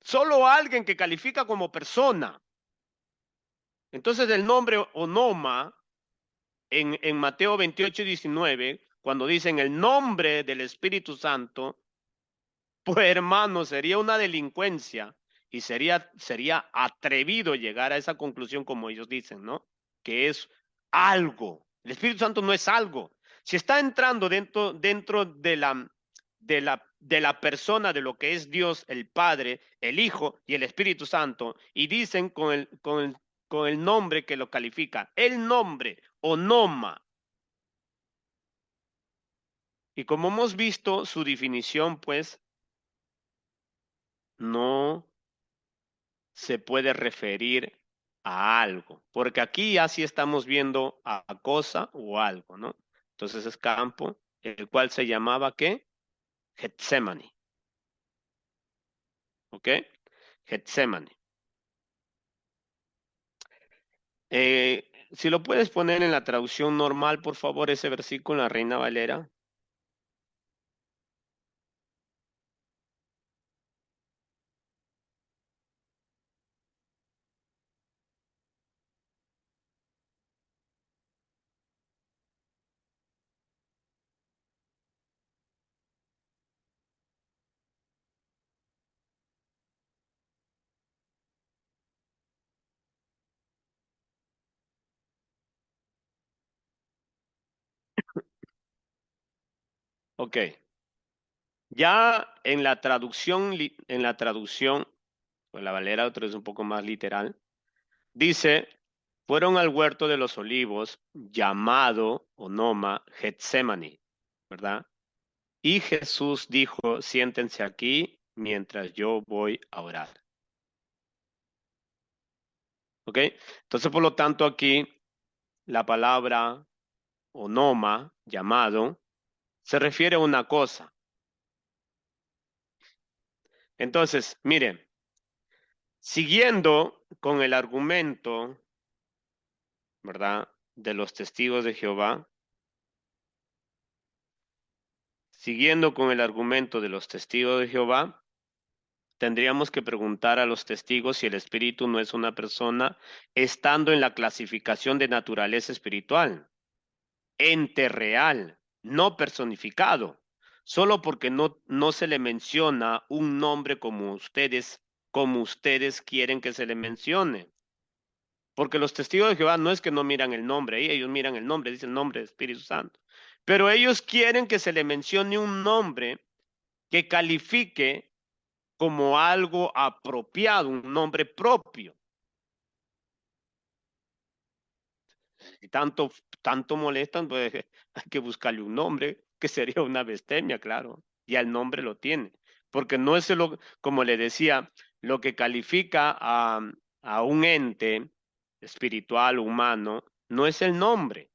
Solo alguien que califica como persona. Entonces el nombre onoma en Mateo 28:19, cuando dicen el nombre del Espíritu Santo, pues hermano, sería una delincuencia y sería atrevido llegar a esa conclusión como ellos dicen, ¿no? Que es algo. El Espíritu Santo no es algo. Si está entrando dentro de la persona de lo que es Dios, el Padre, el Hijo y el Espíritu Santo, y dicen con el nombre que lo califica, el nombre, onoma. Y como hemos visto, su definición, pues, no se puede referir a algo, porque aquí ya sí estamos viendo a cosa o algo, ¿no? Entonces es campo, el cual se llamaba, ¿qué? Getsemani, ¿ok? Getsemani. Si lo puedes poner en la traducción normal, por favor, ese versículo en la Reina Valera. Ok. Ya pues la Valera otra es un poco más literal, dice, fueron al huerto de los olivos, llamado Onoma Getsemani, ¿verdad? Y Jesús dijo, siéntense aquí mientras yo voy a orar. ¿Ok? Entonces, por lo tanto, aquí la palabra onoma, llamado, se refiere a una cosa. Entonces, miren, siguiendo con el argumento, ¿verdad? De los testigos de Jehová, siguiendo con el argumento de los testigos de Jehová, tendríamos que preguntar a los testigos si el espíritu no es una persona estando en la clasificación de naturaleza espiritual, ente real, no personificado, solo porque no se le menciona un nombre como ustedes quieren que se le mencione. Porque los testigos de Jehová no es que no miran el nombre, ellos miran el nombre, dicen el nombre del Espíritu Santo. Pero ellos quieren que se le mencione un nombre que califique como algo apropiado, un nombre propio. Si tanto molestan, pues hay que buscarle un nombre que sería una blasfemia, claro. Ya el nombre lo tiene. Porque no es lo, como le decía, lo que califica a un ente espiritual, humano, no es el nombre,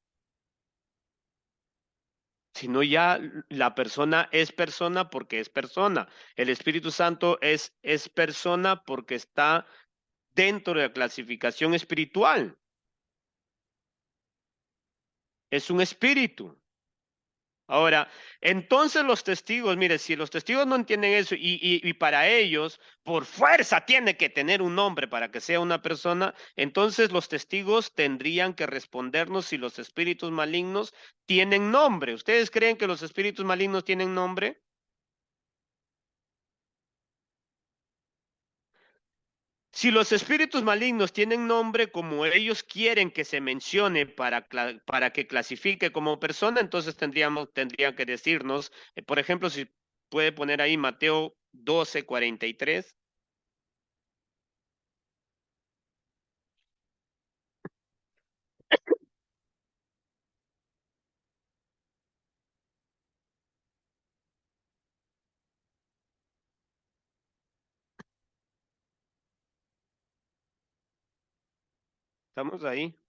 sino ya la persona es persona porque es persona. El Espíritu Santo es persona porque está dentro de la clasificación espiritual. Es un espíritu. Ahora, entonces los testigos, mire, si los testigos no entienden eso y para ellos, por fuerza, tiene que tener un nombre para que sea una persona, entonces los testigos tendrían que respondernos si los espíritus malignos tienen nombre. ¿Ustedes creen que los espíritus malignos tienen nombre? Si los espíritus malignos tienen nombre como ellos quieren que se mencione para que clasifique como persona, entonces tendrían que decirnos, por ejemplo, si puede poner ahí Mateo 12:43. ¿Estamos ahí?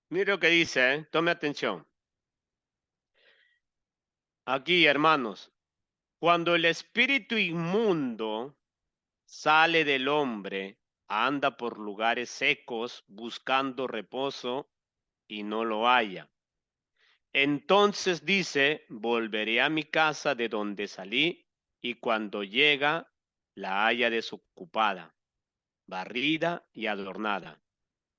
Mire lo que dice, tome atención. Aquí, hermanos, cuando el espíritu inmundo sale del hombre, anda por lugares secos buscando reposo y no lo halla. Entonces dice, volveré a mi casa de donde salí, y cuando llega, la halla desocupada, barrida y adornada.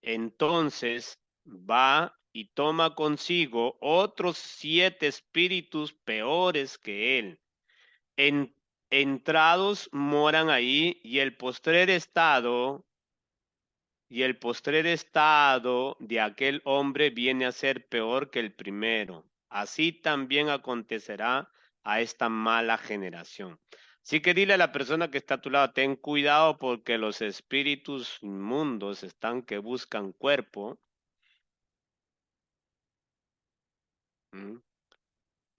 Entonces va y toma consigo otros 7 espíritus peores que él. En- Entrados moran ahí, y el postrer estado de aquel hombre viene a ser peor que el primero. Así también acontecerá a esta mala generación. Así que dile a la persona que está a tu lado, ten cuidado porque los espíritus inmundos están que buscan cuerpo. ¿Mm?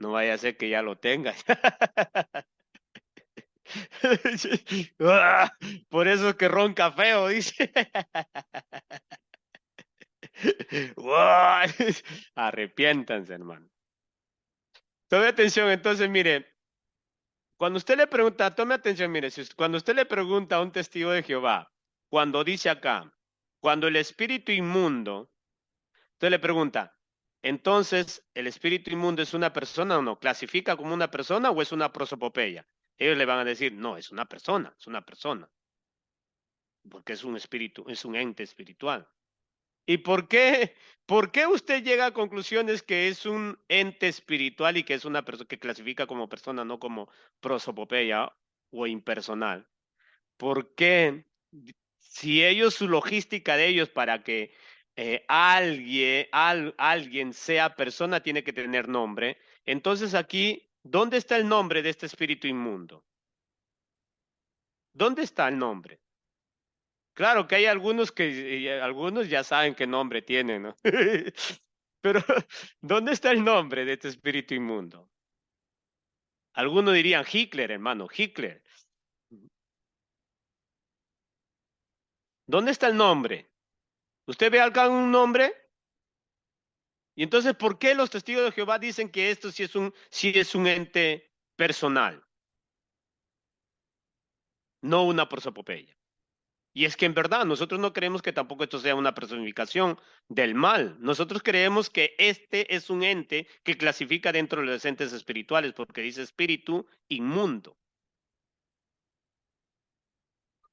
No vaya a ser que ya lo tengas. Por eso es que ronca feo, dice. Arrepiéntanse, hermano. Tome atención, entonces, mire, cuando usted le pregunta, tome atención, mire, cuando usted le pregunta a un testigo de Jehová, cuando dice acá, cuando el espíritu inmundo, usted le pregunta, entonces, ¿el espíritu inmundo es una persona o no? ¿Clasifica como una persona o es una prosopopeya? Ellos le van a decir, no, es una persona, porque es un espíritu, es un ente espiritual. ¿Y por qué usted llega a conclusiones que es un ente espiritual y que es una persona que clasifica como persona, no como prosopopeya o impersonal? ¿Por qué? Si ellos, su logística de ellos para que alguien sea persona tiene que tener nombre, entonces aquí, ¿dónde está el nombre de este espíritu inmundo? ¿Dónde está el nombre? Claro que hay algunos algunos ya saben qué nombre tienen, ¿no? Pero, ¿dónde está el nombre de este espíritu inmundo? Algunos dirían Hitler, hermano, Hitler. ¿Dónde está el nombre? ¿Usted ve acá un nombre? Y entonces, ¿por qué los testigos de Jehová dicen que esto sí es un ente personal, no una prosopopeya? Y es que en verdad nosotros no creemos que tampoco esto sea una personificación del mal. Nosotros creemos que este es un ente que clasifica dentro de los entes espirituales, porque dice espíritu inmundo.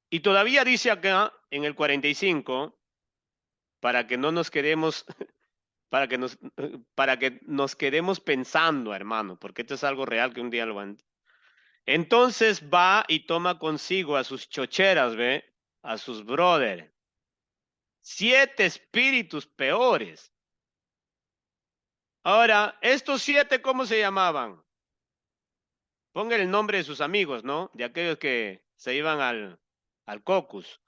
Y todavía dice acá en el 45, para que no nos quedemos, para que nos quedemos pensando, hermano, porque esto es algo real que un día lo van. Entonces va y toma consigo a sus chocheras, ¿ve? A sus brothers. 7 espíritus peores. Ahora, estos 7, ¿cómo se llamaban? Pongan el nombre de sus amigos, ¿no? De aquellos que se iban al caucus.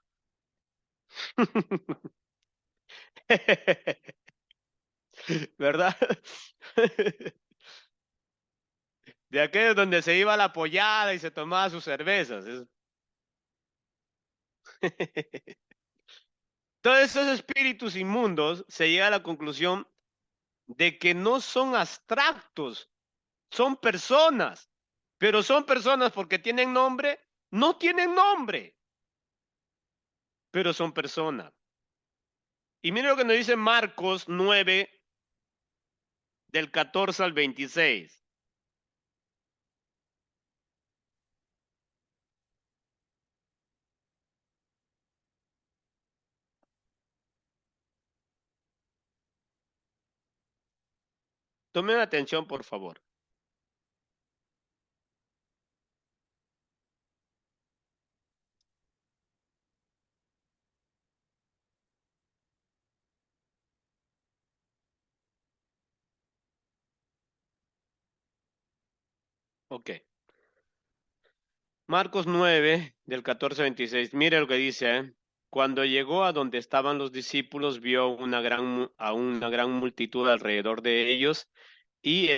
¿Verdad? De aquellos donde se iba a la pollada y se tomaba sus cervezas. Todos esos espíritus inmundos se llega a la conclusión de que no son abstractos, son personas, pero son personas porque tienen nombre, no tienen nombre, pero son personas. Y mire lo que nos dice Marcos 9, del 14 al 26. Tomen atención, por favor. Ok. Marcos 9, del 14 al 26. Mire lo que dice, ¿eh? Cuando llegó a donde estaban los discípulos, vio a una gran multitud alrededor de ellos y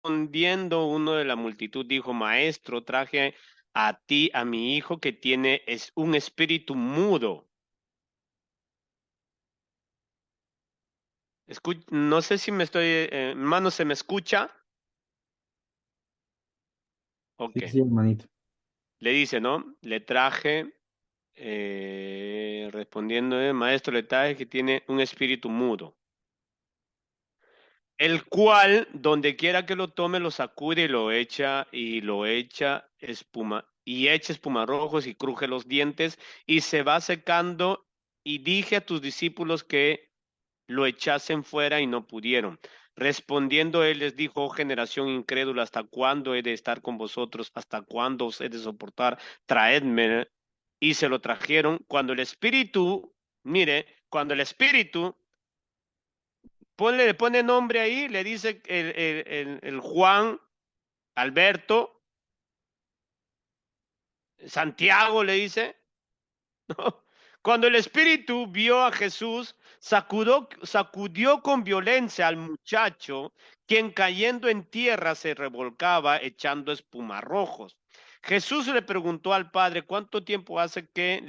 respondiendo uno de la multitud dijo, Maestro, traje a ti a mi hijo que tiene un espíritu mudo. No sé si me estoy, hermano, ¿se me escucha? Ok. Sí, hermanito. Le dice, ¿no? Le traje, respondiendo, Maestro, le traje que tiene un espíritu mudo. El cual, donde quiera que lo tome, lo sacude y lo echa espuma, y echa espumarrojos y cruje los dientes, y se va secando. Y dije a tus discípulos que lo echasen fuera y no pudieron. Respondiendo él les dijo, oh generación incrédula, ¿hasta cuándo he de estar con vosotros? ¿Hasta cuándo os he de soportar? Traedme. Y se lo trajeron. Cuando el espíritu, mire, cuando el espíritu le pone nombre ahí, le dice el Juan, Alberto, Santiago le dice, ¿no? Cuando el espíritu vio a Jesús, sacudió con violencia al muchacho, quien cayendo en tierra se revolcaba echando espumarrojos. Jesús le preguntó al padre, ¿cuánto tiempo hace que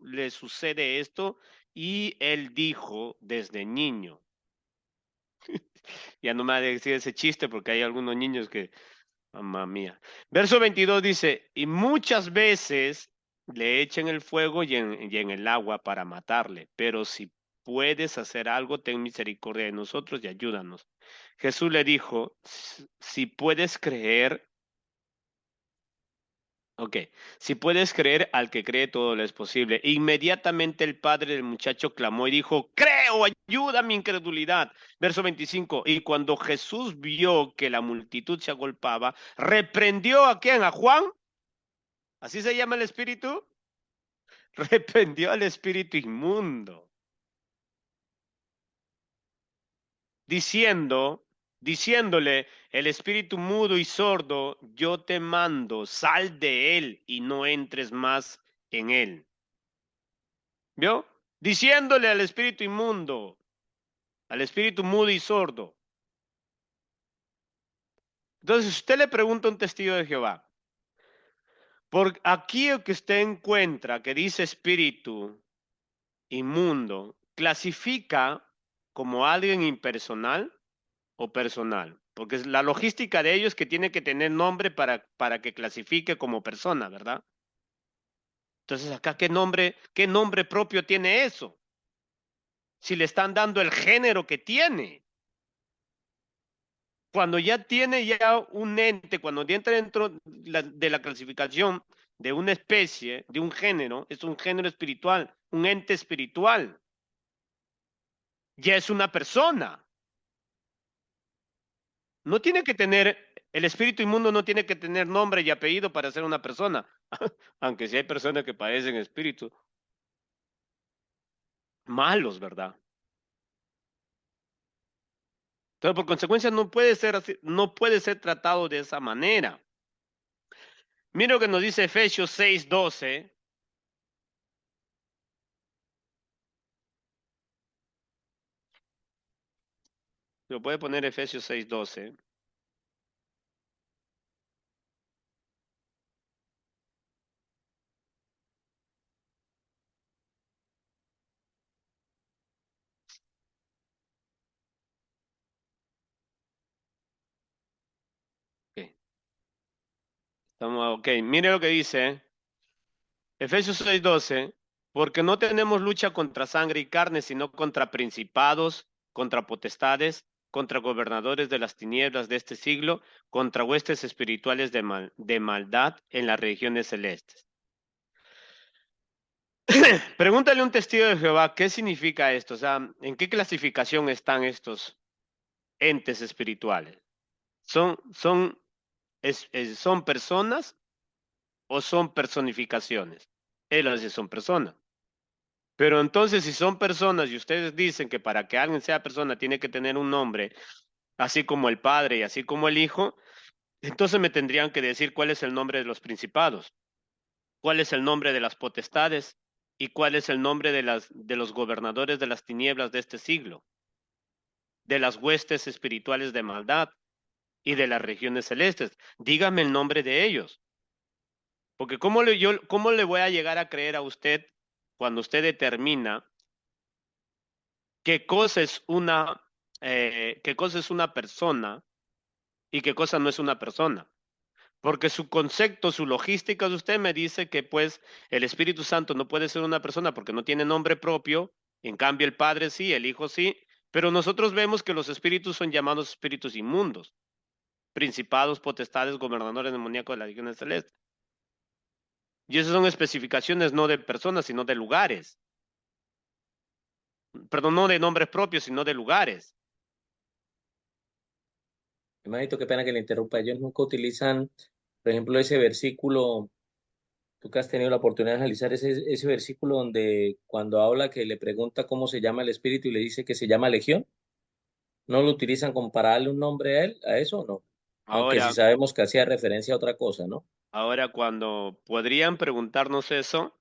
le sucede esto? Y él dijo, desde niño. Ya no me va a decir ese chiste porque hay algunos niños que, mamá mía. Verso 22 dice, y muchas veces le echan el fuego y en el agua para matarle, pero si puedes hacer algo, ten misericordia de nosotros y ayúdanos. Jesús le dijo, si puedes creer, ok, si puedes creer, al que cree todo lo es posible. Inmediatamente el padre del muchacho clamó y dijo, creo, ayuda a mi incredulidad. Verso 25, y cuando Jesús vio que la multitud se agolpaba, reprendió a quién, a Juan, así se llama el espíritu, reprendió al espíritu inmundo, diciéndole, el espíritu mudo y sordo, yo te mando, sal de él y no entres más en él. ¿Vio? Diciéndole al espíritu inmundo, al espíritu mudo y sordo. Entonces usted le pregunta a un testigo de Jehová, por aquí el que usted encuentra que dice espíritu inmundo, ¿clasifica como alguien impersonal o personal? Porque es la logística de ellos que tiene que tener nombre para que clasifique como persona, ¿verdad? Entonces acá, qué nombre propio tiene eso? Si le están dando el género que tiene. Cuando ya tiene ya un ente, cuando ya entra dentro de la clasificación de una especie, de un género, es un género espiritual, un ente espiritual. Ya es una persona. No tiene que tener, el espíritu inmundo no tiene que tener nombre y apellido para ser una persona, aunque sí hay personas que padecen espíritus malos, ¿verdad? Entonces, por consecuencia, no puede ser así, no puede ser tratado de esa manera. Mira lo que nos dice Efesios 6:12. Lo puede poner Efesios 6:12. Ok. Ok, mire lo que dice Efesios 6:12. Porque no tenemos lucha contra sangre y carne, sino contra principados, contra potestades, contra gobernadores de las tinieblas de este siglo, contra huestes espirituales de maldad en las regiones celestes. Pregúntale a un testigo de Jehová, ¿qué significa esto? O sea, ¿en qué clasificación están estos entes espirituales? ¿Son personas o son personificaciones? Él dice, son personas. Pero entonces, si son personas y ustedes dicen que para que alguien sea persona tiene que tener un nombre, así como el Padre y así como el Hijo, entonces me tendrían que decir cuál es el nombre de los principados, cuál es el nombre de las potestades y cuál es el nombre de los gobernadores de las tinieblas de este siglo, de las huestes espirituales de maldad y de las regiones celestes. Dígame el nombre de ellos, porque ¿cómo le voy a llegar a creer a usted cuando usted determina qué cosa es qué cosa es una persona y qué cosa no es una persona? Porque su concepto, su logística de usted me dice que pues el Espíritu Santo no puede ser una persona porque no tiene nombre propio, en cambio el Padre sí, el Hijo sí, pero nosotros vemos que los espíritus son llamados espíritus inmundos, principados, potestades, gobernadores demoníacos de las regiones celestes. Y esas son especificaciones no de personas, sino de lugares. Perdón, no de nombres propios, sino de lugares. Hermanito, qué pena que le interrumpa. Ellos nunca utilizan, por ejemplo, ese versículo, tú que has tenido la oportunidad de analizar ese versículo donde cuando habla que le pregunta cómo se llama el espíritu y le dice que se llama Legión, ¿no lo utilizan como para darle un nombre a él, a eso o no? Aunque sí Ahora, sabemos que hacía referencia a otra cosa, ¿no? ahora cuando podrían preguntarnos eso,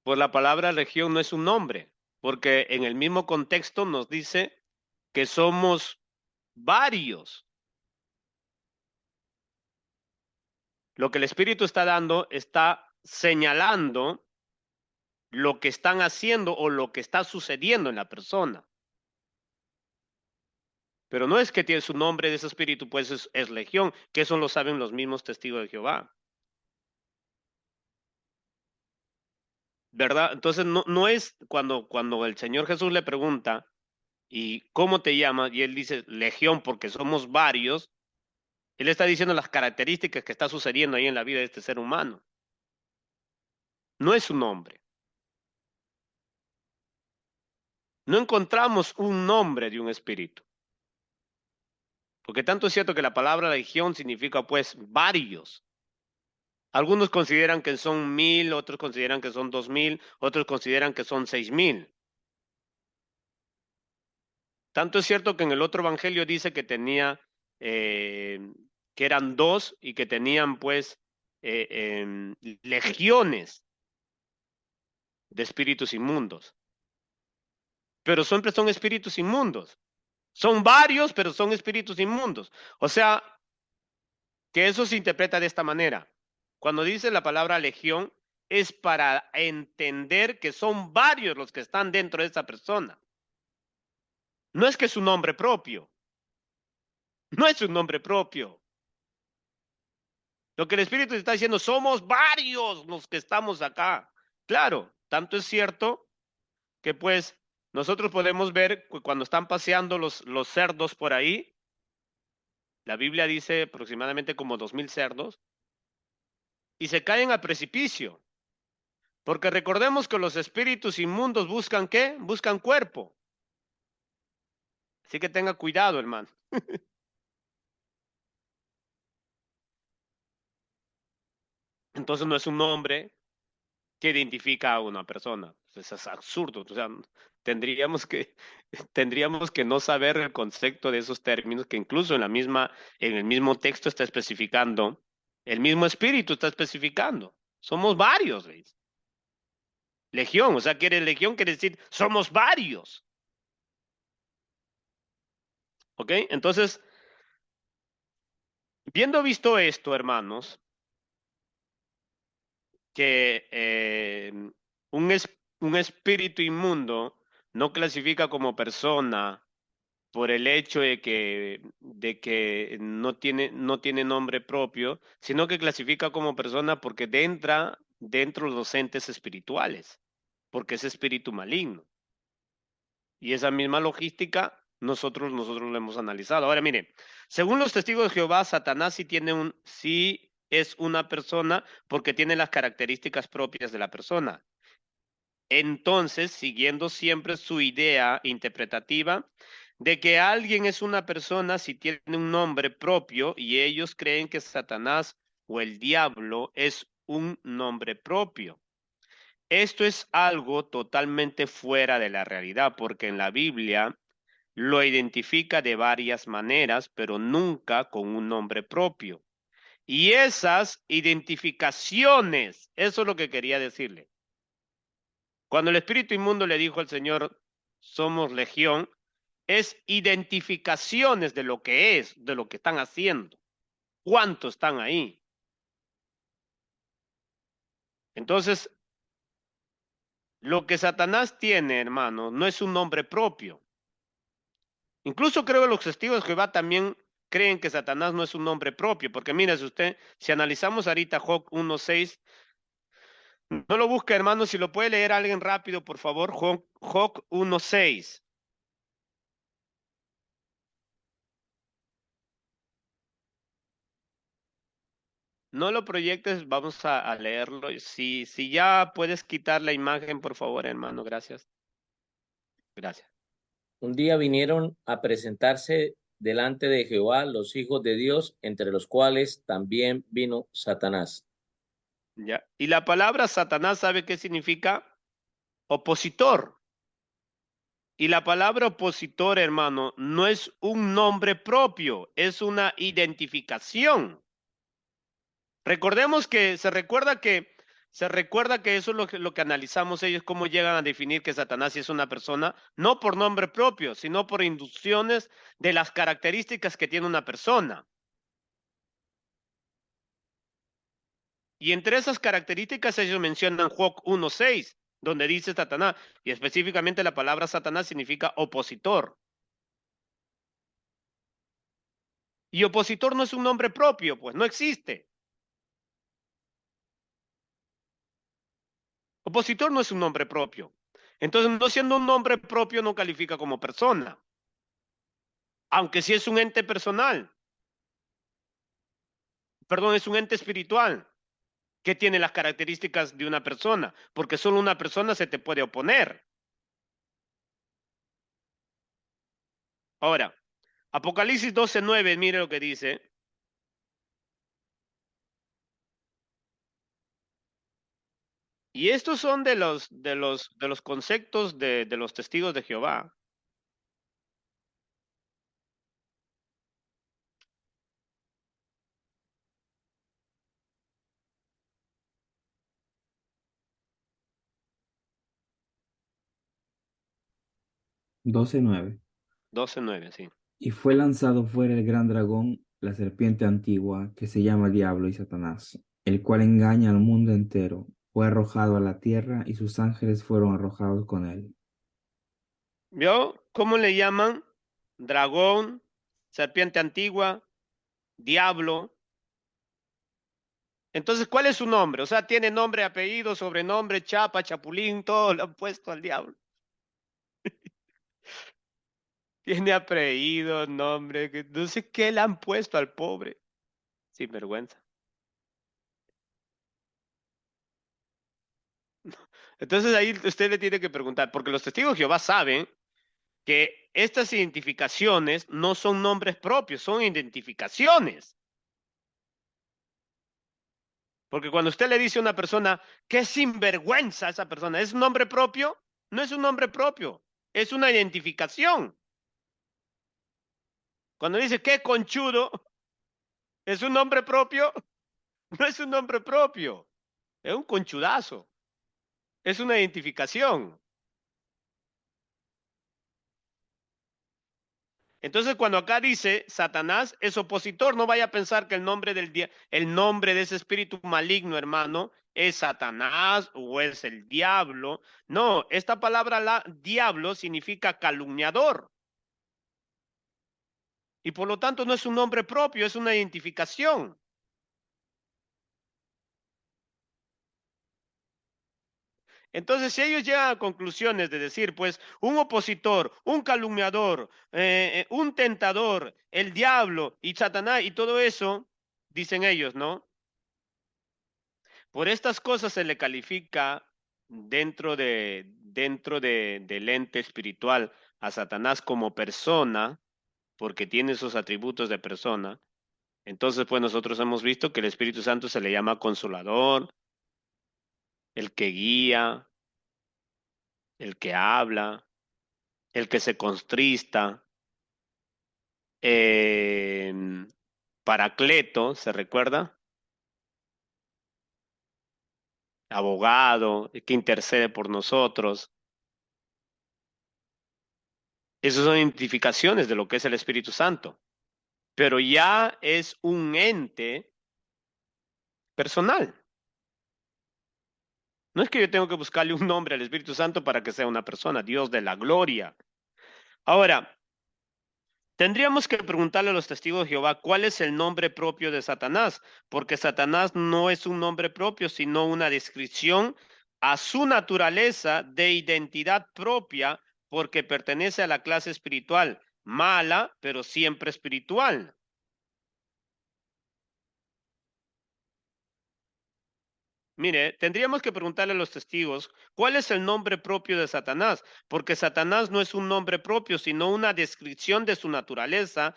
pues la palabra legión no es un nombre, porque en el mismo contexto nos dice que somos varios. Lo que el Espíritu está dando está señalando lo que están haciendo o lo que está sucediendo en la persona. Pero no es que tiene su nombre de ese espíritu, pues es legión, que eso lo saben los mismos testigos de Jehová. ¿Verdad? Entonces no es cuando el Señor Jesús le pregunta, ¿y cómo te llamas? Y él dice, legión, porque somos varios. Él está diciendo las características que está sucediendo ahí en la vida de este ser humano. No es su nombre. No encontramos un nombre de un espíritu. Porque tanto es cierto que la palabra legión significa pues varios. Algunos consideran que son 1000, otros consideran que son 2000, otros consideran que son 6000. Tanto es cierto que en el otro evangelio dice que tenía, eh, que eran dos y que tenían pues legiones de espíritus inmundos. Pero siempre son espíritus inmundos. Son varios, pero son espíritus inmundos. O sea, que eso se interpreta de esta manera. Cuando dice la palabra legión, es para entender que son varios los que están dentro de esa persona. No es que es un nombre propio. No es un nombre propio. Lo que el Espíritu está diciendo, somos varios los que estamos acá. Claro, tanto es cierto que pues nosotros podemos ver cuando están paseando los cerdos por ahí, la Biblia dice aproximadamente como 2000 cerdos, y se caen al precipicio. Porque recordemos que los espíritus inmundos buscan ¿qué? Buscan cuerpo. Así que tenga cuidado, hermano. Entonces no es un nombre que identifica a una persona. Eso es absurdo. O sea, tendríamos que, tendríamos que no saber el concepto de esos términos que incluso en el mismo texto está especificando, el mismo espíritu está especificando. Somos varios, ¿veis? Legión, o sea, legión quiere decir somos varios. ¿Ok? Entonces, viendo visto esto, hermanos, que un espíritu inmundo no clasifica como persona por el hecho de que no tiene nombre propio, sino que clasifica como persona porque entra dentro de los entes espirituales, porque es espíritu maligno. Y esa misma logística nosotros lo hemos analizado. Ahora, mire, según los testigos de Jehová, Satanás sí es una persona porque tiene las características propias de la persona. Entonces, siguiendo siempre su idea interpretativa de que alguien es una persona si tiene un nombre propio y ellos creen que Satanás o el diablo es un nombre propio. Esto es algo totalmente fuera de la realidad, porque en la Biblia lo identifica de varias maneras, pero nunca con un nombre propio. Y esas identificaciones, eso es lo que quería decirle. Cuando el espíritu inmundo le dijo al Señor, somos legión, es identificaciones de lo que es, de lo que están haciendo. ¿Cuántos están ahí? Entonces, lo que Satanás tiene, hermano, no es un nombre propio. Incluso creo que los testigos de Jehová también creen que Satanás no es un nombre propio, porque mire usted, si analizamos ahorita Job 1:6, no lo busca, hermano, si lo puede leer alguien rápido, por favor, Job 1:6. No lo proyectes, vamos a leerlo. Si ya puedes quitar la imagen, por favor, hermano, gracias. Gracias. Un día vinieron a presentarse delante de Jehová los hijos de Dios, entre los cuales también vino Satanás. Ya. Y la palabra Satanás, ¿sabe qué significa? Opositor. Y la palabra opositor, hermano, no es un nombre propio, es una identificación. Recordemos que se recuerda que eso es lo que analizamos ellos, cómo llegan a definir que Satanás es una persona, no por nombre propio, sino por inducciones de las características que tiene una persona. Y entre esas características ellos mencionan Job 1:6, donde dice Satanás, y específicamente la palabra Satanás significa opositor. Y opositor no es un nombre propio, pues no existe. Opositor no es un nombre propio. Entonces, no siendo un nombre propio, no califica como persona, aunque sí es un ente personal, perdón, es un ente espiritual que tiene las características de una persona, porque solo una persona se te puede oponer. Ahora, Apocalipsis 12:9, mire lo que dice. Y estos son de los conceptos de los testigos de Jehová. Doce nueve. 12:9, sí. Y fue lanzado fuera el gran dragón, la serpiente antigua, que se llama Diablo y Satanás, el cual engaña al mundo entero. Fue arrojado a la tierra y sus ángeles fueron arrojados con él. ¿Vio cómo le llaman? Dragón, serpiente antigua, diablo. Entonces, ¿cuál es su nombre? O sea, tiene nombre, apellido, sobrenombre, chapa, chapulín, todo lo han puesto al diablo. Tiene apellido, nombre, no sé qué le han puesto al pobre. Sin vergüenza. Entonces ahí usted le tiene que preguntar, porque los testigos de Jehová saben que estas identificaciones no son nombres propios, son identificaciones. Porque cuando usted le dice a una persona que sinvergüenza esa persona, ¿es un nombre propio? No es un nombre propio, es una identificación. Cuando dice qué conchudo, ¿es un nombre propio? No es un nombre propio, es un conchudazo, es una identificación. Entonces, cuando acá dice Satanás es opositor, no vaya a pensar que el nombre de ese espíritu maligno, hermano, es Satanás o es el diablo. No, esta palabra diablo significa calumniador y por lo tanto no es un nombre propio, es una identificación. Entonces, si ellos llegan a conclusiones de decir, pues, un opositor, un calumniador, un tentador, el diablo y Satanás y todo eso, dicen ellos, ¿no? Por estas cosas se le califica del ente espiritual a Satanás como persona, porque tiene esos atributos de persona. Entonces, pues nosotros hemos visto que el Espíritu Santo se le llama consolador, el que guía, el que habla, el que se contrista, eh, Paracleto, ¿se recuerda? Abogado, el que intercede por nosotros. Esas son identificaciones de lo que es el Espíritu Santo, pero ya es un ente personal. No es que yo tengo que buscarle un nombre al Espíritu Santo para que sea una persona, Dios de la gloria. Ahora, tendríamos que preguntarle a los testigos de Jehová cuál es el nombre propio de Satanás, porque Satanás no es un nombre propio, sino una descripción a su naturaleza de identidad propia, porque pertenece a la clase espiritual, mala, pero siempre espiritual. Mire, tendríamos que preguntarle a los testigos cuál es el nombre propio de Satanás, porque Satanás no es un nombre propio, sino una descripción de su naturaleza,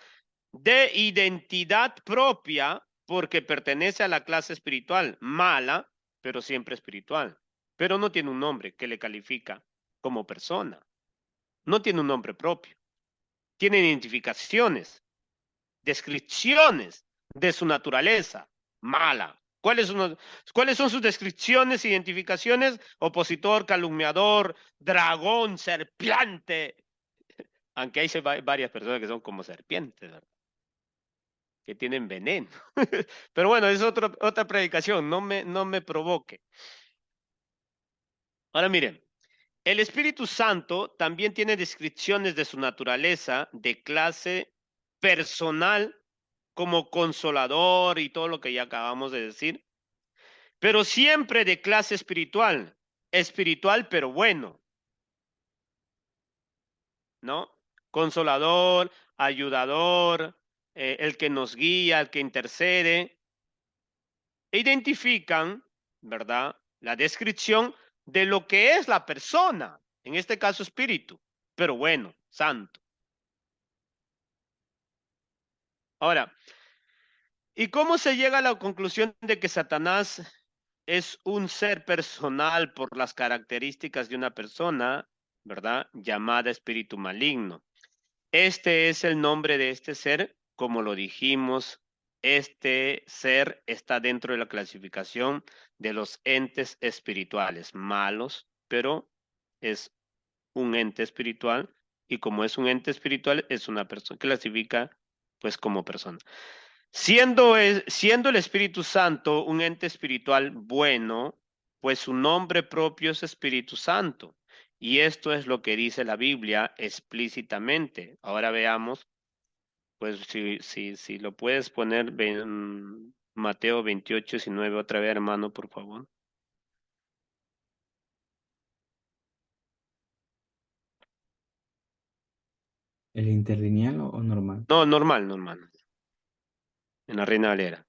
de identidad propia, porque pertenece a la clase espiritual, mala, pero siempre espiritual. Pero no tiene un nombre que le califica como persona. No tiene un nombre propio. Tiene identificaciones, descripciones de su naturaleza mala. ¿Cuáles son sus descripciones, identificaciones? Opositor, calumniador, dragón, serpiente. Aunque hay varias personas que son como serpientes, ¿verdad? Que tienen veneno. Pero bueno, es otra predicación, no me provoque. Ahora miren, el Espíritu Santo también tiene descripciones de su naturaleza de clase personal como consolador y todo lo que ya acabamos de decir, pero siempre de clase espiritual, espiritual pero bueno, ¿no? Consolador, ayudador, el que nos guía, el que intercede, identifican, ¿verdad? La descripción de lo que es la persona, en este caso espíritu, pero bueno, santo. Ahora, ¿y cómo se llega a la conclusión de que Satanás es un ser personal por las características de una persona, ¿verdad? Llamada espíritu maligno. Este es el nombre de este ser, como lo dijimos, este ser está dentro de la clasificación de los entes espirituales, malos, pero es un ente espiritual y como es un ente espiritual, es una persona, clasifica pues como persona. Siendo el Espíritu Santo un ente espiritual bueno, pues su nombre propio es Espíritu Santo. Y esto es lo que dice la Biblia explícitamente. Ahora veamos, pues si lo puedes poner, Mateo 28:19 otra vez, hermano, por favor. ¿El interlineal o normal? No, normal, normal, en la Reina Valera.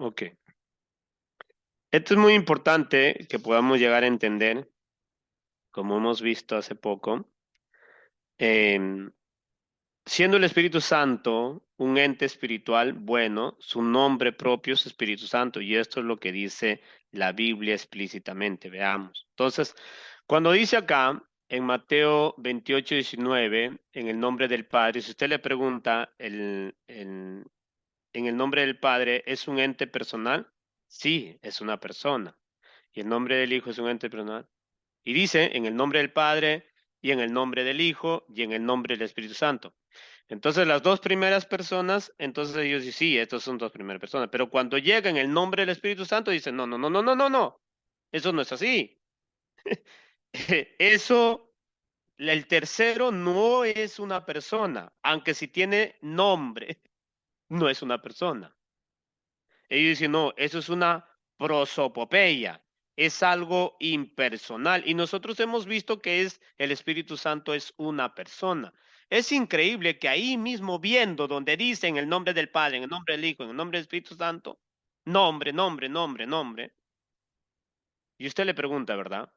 Ok. Esto es muy importante que podamos llegar a entender, como hemos visto hace poco. em, Siendo el Espíritu Santo un ente espiritual, bueno, su nombre propio es Espíritu Santo, y esto es lo que dice la Biblia explícitamente. Veamos. Entonces, cuando dice acá en Mateo 28:19, en el nombre del Padre, si usted le pregunta, en el nombre del Padre, ¿es un ente personal? Sí, es una persona. ¿Y el nombre del Hijo es un ente personal? Y dice, en el nombre del Padre, y en el nombre del Hijo, y en el nombre del Espíritu Santo. Entonces, las dos primeras personas, entonces ellos dicen, sí, estos son dos primeras personas. Pero cuando llega en el nombre del Espíritu Santo, dicen, no, no, no, no, no, no, no. Eso no es así. Eso, el tercero no es una persona, aunque si tiene nombre, no es una persona. Ellos dicen, no, eso es una prosopopeya, es algo impersonal. Y nosotros hemos visto que es el Espíritu Santo es una persona. Es increíble que ahí mismo viendo donde dice en el nombre del Padre, en el nombre del Hijo, en el nombre del Espíritu Santo, nombre, nombre, nombre, nombre. Y usted le pregunta, ¿verdad?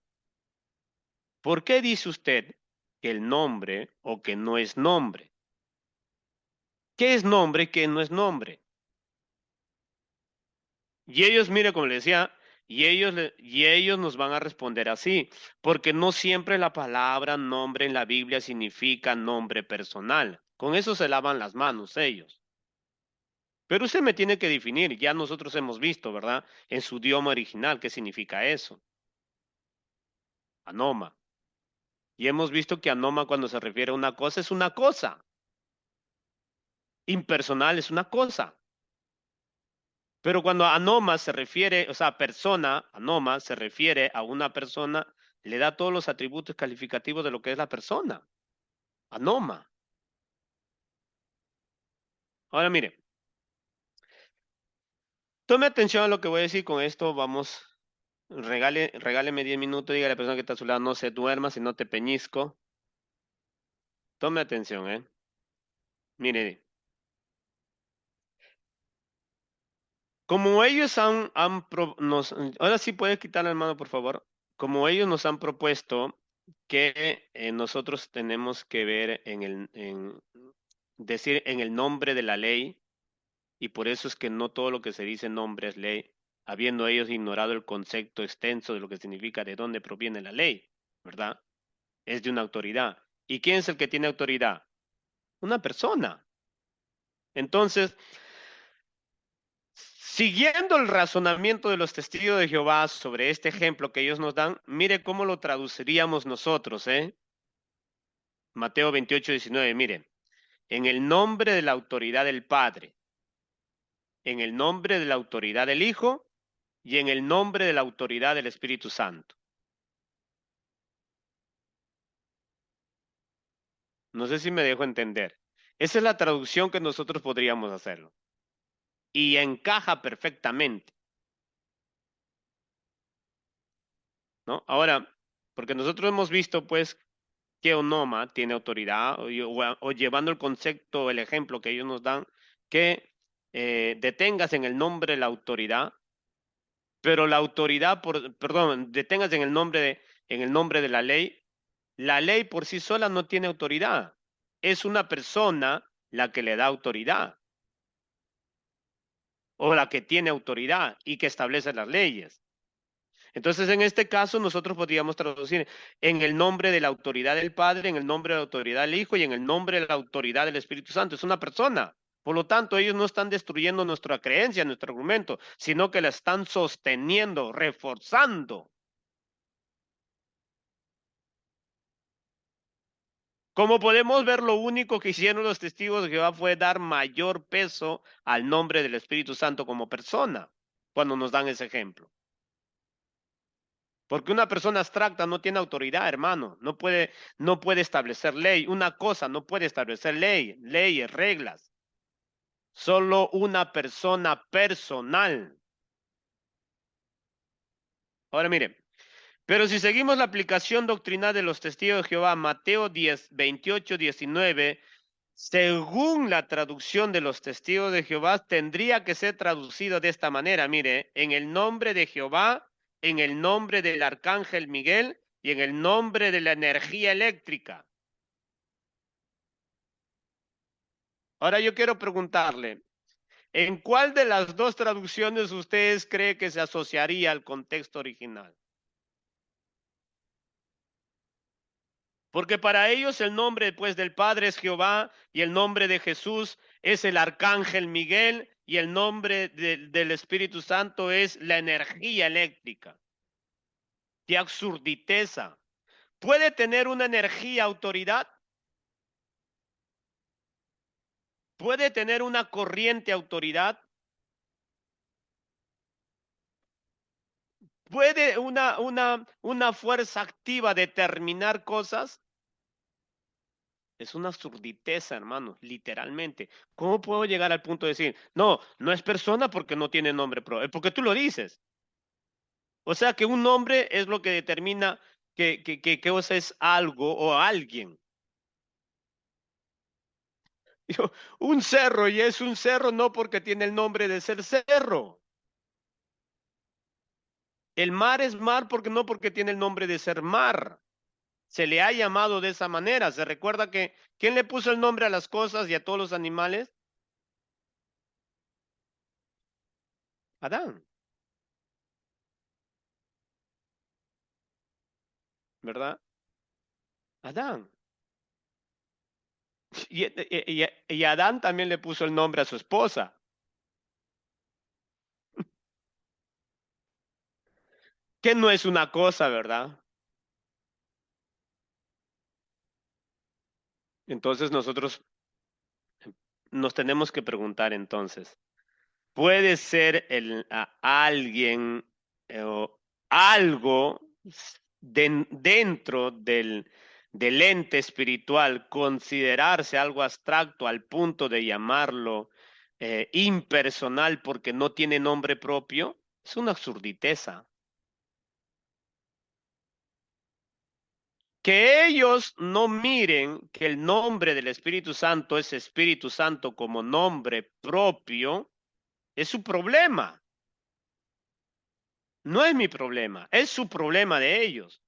¿Por qué dice usted que el nombre o que no es nombre? ¿Qué es nombre y qué no es nombre? Y ellos, mire, como le decía, y ellos nos van a responder así, porque no siempre la palabra nombre en la Biblia significa nombre personal. Con eso se lavan las manos ellos. Pero usted me tiene que definir, ya nosotros hemos visto, ¿verdad? En su idioma original, ¿qué significa eso? Anoma. Y hemos visto que anoma cuando se refiere a una cosa es una cosa. Impersonal es una cosa. Pero cuando anoma se refiere, o sea, persona, anoma se refiere a una persona, le da todos los atributos calificativos de lo que es la persona. Anoma. Ahora mire, tome atención a lo que voy a decir con esto. Vamos, regáleme 10 minutos, diga a la persona que está a su lado, no se duerma, si no te peñizco. Tome atención, ¿eh? Mire, como ellos ahora sí puedes quitar la mano, por favor. Como ellos nos han propuesto que nosotros tenemos que ver decir en el nombre de la ley, y por eso es que no todo lo que se dice en nombre es ley, habiendo ellos ignorado el concepto extenso de lo que significa de dónde proviene la ley, ¿verdad? Es de una autoridad. ¿Y quién es el que tiene autoridad? Una persona. Entonces, siguiendo el razonamiento de los testigos de Jehová sobre este ejemplo que ellos nos dan, mire cómo lo traduciríamos nosotros, ¿eh? Mateo 28:19, miren, en el nombre de la autoridad del Padre, en el nombre de la autoridad del Hijo y en el nombre de la autoridad del Espíritu Santo. No sé si me dejo entender. Esa es la traducción que nosotros podríamos hacerlo. Y encaja perfectamente, ¿no? Ahora, porque nosotros hemos visto, pues, que Onoma tiene autoridad, o llevando el concepto, el ejemplo que ellos nos dan, que detengas en el nombre de la autoridad, pero la autoridad, perdón, detengas en el nombre de la ley por sí sola no tiene autoridad. Es una persona la que le da autoridad, o la que tiene autoridad y que establece las leyes. Entonces, en este caso, nosotros podríamos traducir en el nombre de la autoridad del Padre, en el nombre de la autoridad del Hijo y en el nombre de la autoridad del Espíritu Santo. Es una persona. Por lo tanto, ellos no están destruyendo nuestra creencia, nuestro argumento, sino que la están sosteniendo, reforzando. Como podemos ver, lo único que hicieron los testigos de Jehová fue dar mayor peso al nombre del Espíritu Santo como persona, cuando nos dan ese ejemplo. Porque una persona abstracta no tiene autoridad, hermano. No puede establecer ley. Una cosa no puede establecer leyes, reglas. Solo una persona personal. Ahora mire, pero si seguimos la aplicación doctrinal de los testigos de Jehová, Mateo 10, 28, 19, según la traducción de los testigos de Jehová, tendría que ser traducido de esta manera. Mire, en el nombre de Jehová, en el nombre del arcángel Miguel y en el nombre de la energía eléctrica. Ahora yo quiero preguntarle, ¿en cuál de las dos traducciones ustedes cree que se asociaría al contexto original? Porque para ellos el nombre pues del Padre es Jehová y el nombre de Jesús es el arcángel Miguel y el nombre del Espíritu Santo es la energía eléctrica. ¡Qué absurditeza! ¿Puede tener una energía autoridad? ¿Puede tener una corriente autoridad? ¿Puede una fuerza activa determinar cosas? Es una absurditeza, hermanos, literalmente. ¿Cómo puedo llegar al punto de decir, no, no es persona porque no tiene nombre propio? Porque tú lo dices. O sea que un nombre es lo que determina que cosa es algo o alguien. Un cerro y es un cerro no porque tiene el nombre de ser cerro. El mar es mar porque no porque tiene el nombre de ser mar. Se le ha llamado de esa manera. ¿Se recuerda que quién le puso el nombre a las cosas y a todos los animales? Adán, ¿verdad? Adán. Y Adán también le puso el nombre a su esposa, que no es una cosa, ¿verdad? Entonces nosotros nos tenemos que preguntar entonces, ¿puede ser alguien o algo dentro del ente espiritual considerarse algo abstracto al punto de llamarlo impersonal porque no tiene nombre propio? Es una absurditeza. Que ellos no miren que el nombre del Espíritu Santo es Espíritu Santo como nombre propio, es su problema. No es mi problema, es su problema de ellos.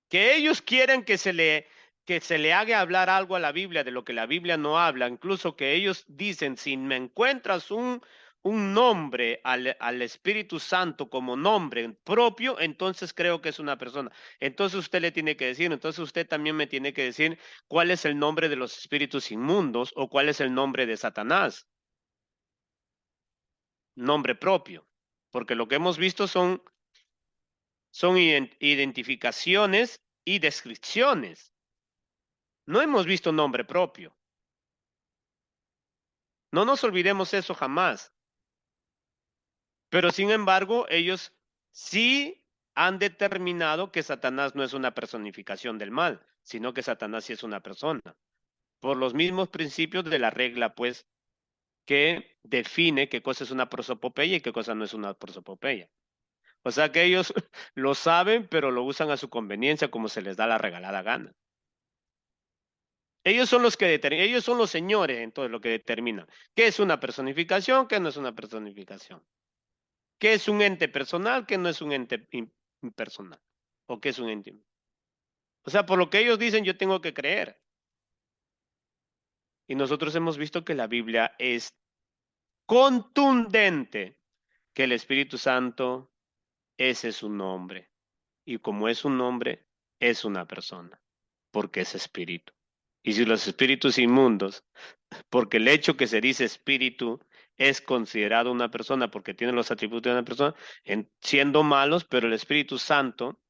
Que ellos quieren que se le haga hablar algo a la Biblia de lo que la Biblia no habla, incluso que ellos dicen, si me encuentras un nombre al Espíritu Santo como nombre propio, entonces creo que es una persona. Entonces usted le tiene que decir, entonces usted también me tiene que decir cuál es el nombre de los espíritus inmundos o cuál es el nombre de Satanás, nombre propio. Porque lo que hemos visto son identificaciones y descripciones. No hemos visto nombre propio. No nos olvidemos eso jamás. Pero sin embargo, ellos sí han determinado que Satanás no es una personificación del mal, sino que Satanás sí es una persona. Por los mismos principios de la regla, pues, que define qué cosa es una prosopopeya y qué cosa no es una prosopopeya. O sea que ellos lo saben, pero lo usan a su conveniencia como se les da la regalada gana. Ellos son los que determinan, ellos son los señores, entonces lo que determinan qué es una personificación, qué no es una personificación, qué es un ente personal, qué no es un ente impersonal, o qué es un ente. O sea, por lo que ellos dicen, yo tengo que creer. Y nosotros hemos visto que la Biblia es contundente, que el Espíritu Santo, ese es su nombre. Y como es un nombre, es una persona, porque es espíritu. Y si los espíritus inmundos, porque el hecho que se dice espíritu es considerado una persona porque tiene los atributos de una persona, siendo malos, pero el Espíritu Santo,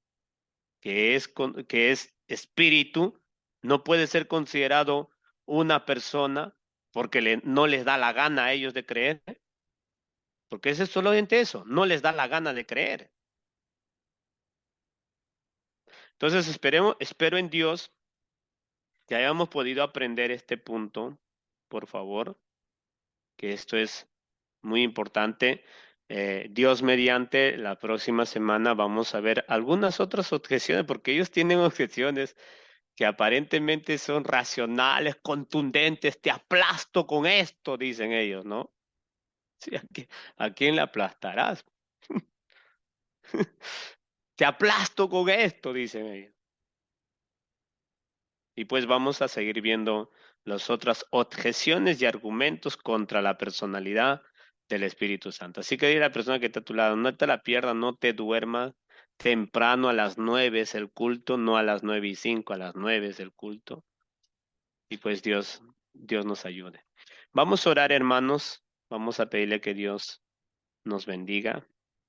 que es espíritu, no puede ser considerado una persona porque no les da la gana a ellos de creer, porque ese es solamente eso, no les da la gana de creer. Entonces espero en Dios que hayamos podido aprender este punto, por favor, que esto es muy importante. Dios mediante, la próxima semana vamos a ver algunas otras objeciones, porque ellos tienen objeciones que aparentemente son racionales, contundentes, te aplasto con esto, dicen ellos, ¿no? Sí, ¿a quién le aplastarás? Te aplasto con esto, dicen ellos. Y pues vamos a seguir viendo las otras objeciones y argumentos contra la personalidad del Espíritu Santo. Así que dile a la persona que está a tu lado, no te la pierdas, no te duermas. Temprano a las 9 es el culto, no a las 9:05, a las 9 es el culto. Y pues Dios nos ayude. Vamos a orar, hermanos. Vamos a pedirle que Dios nos bendiga.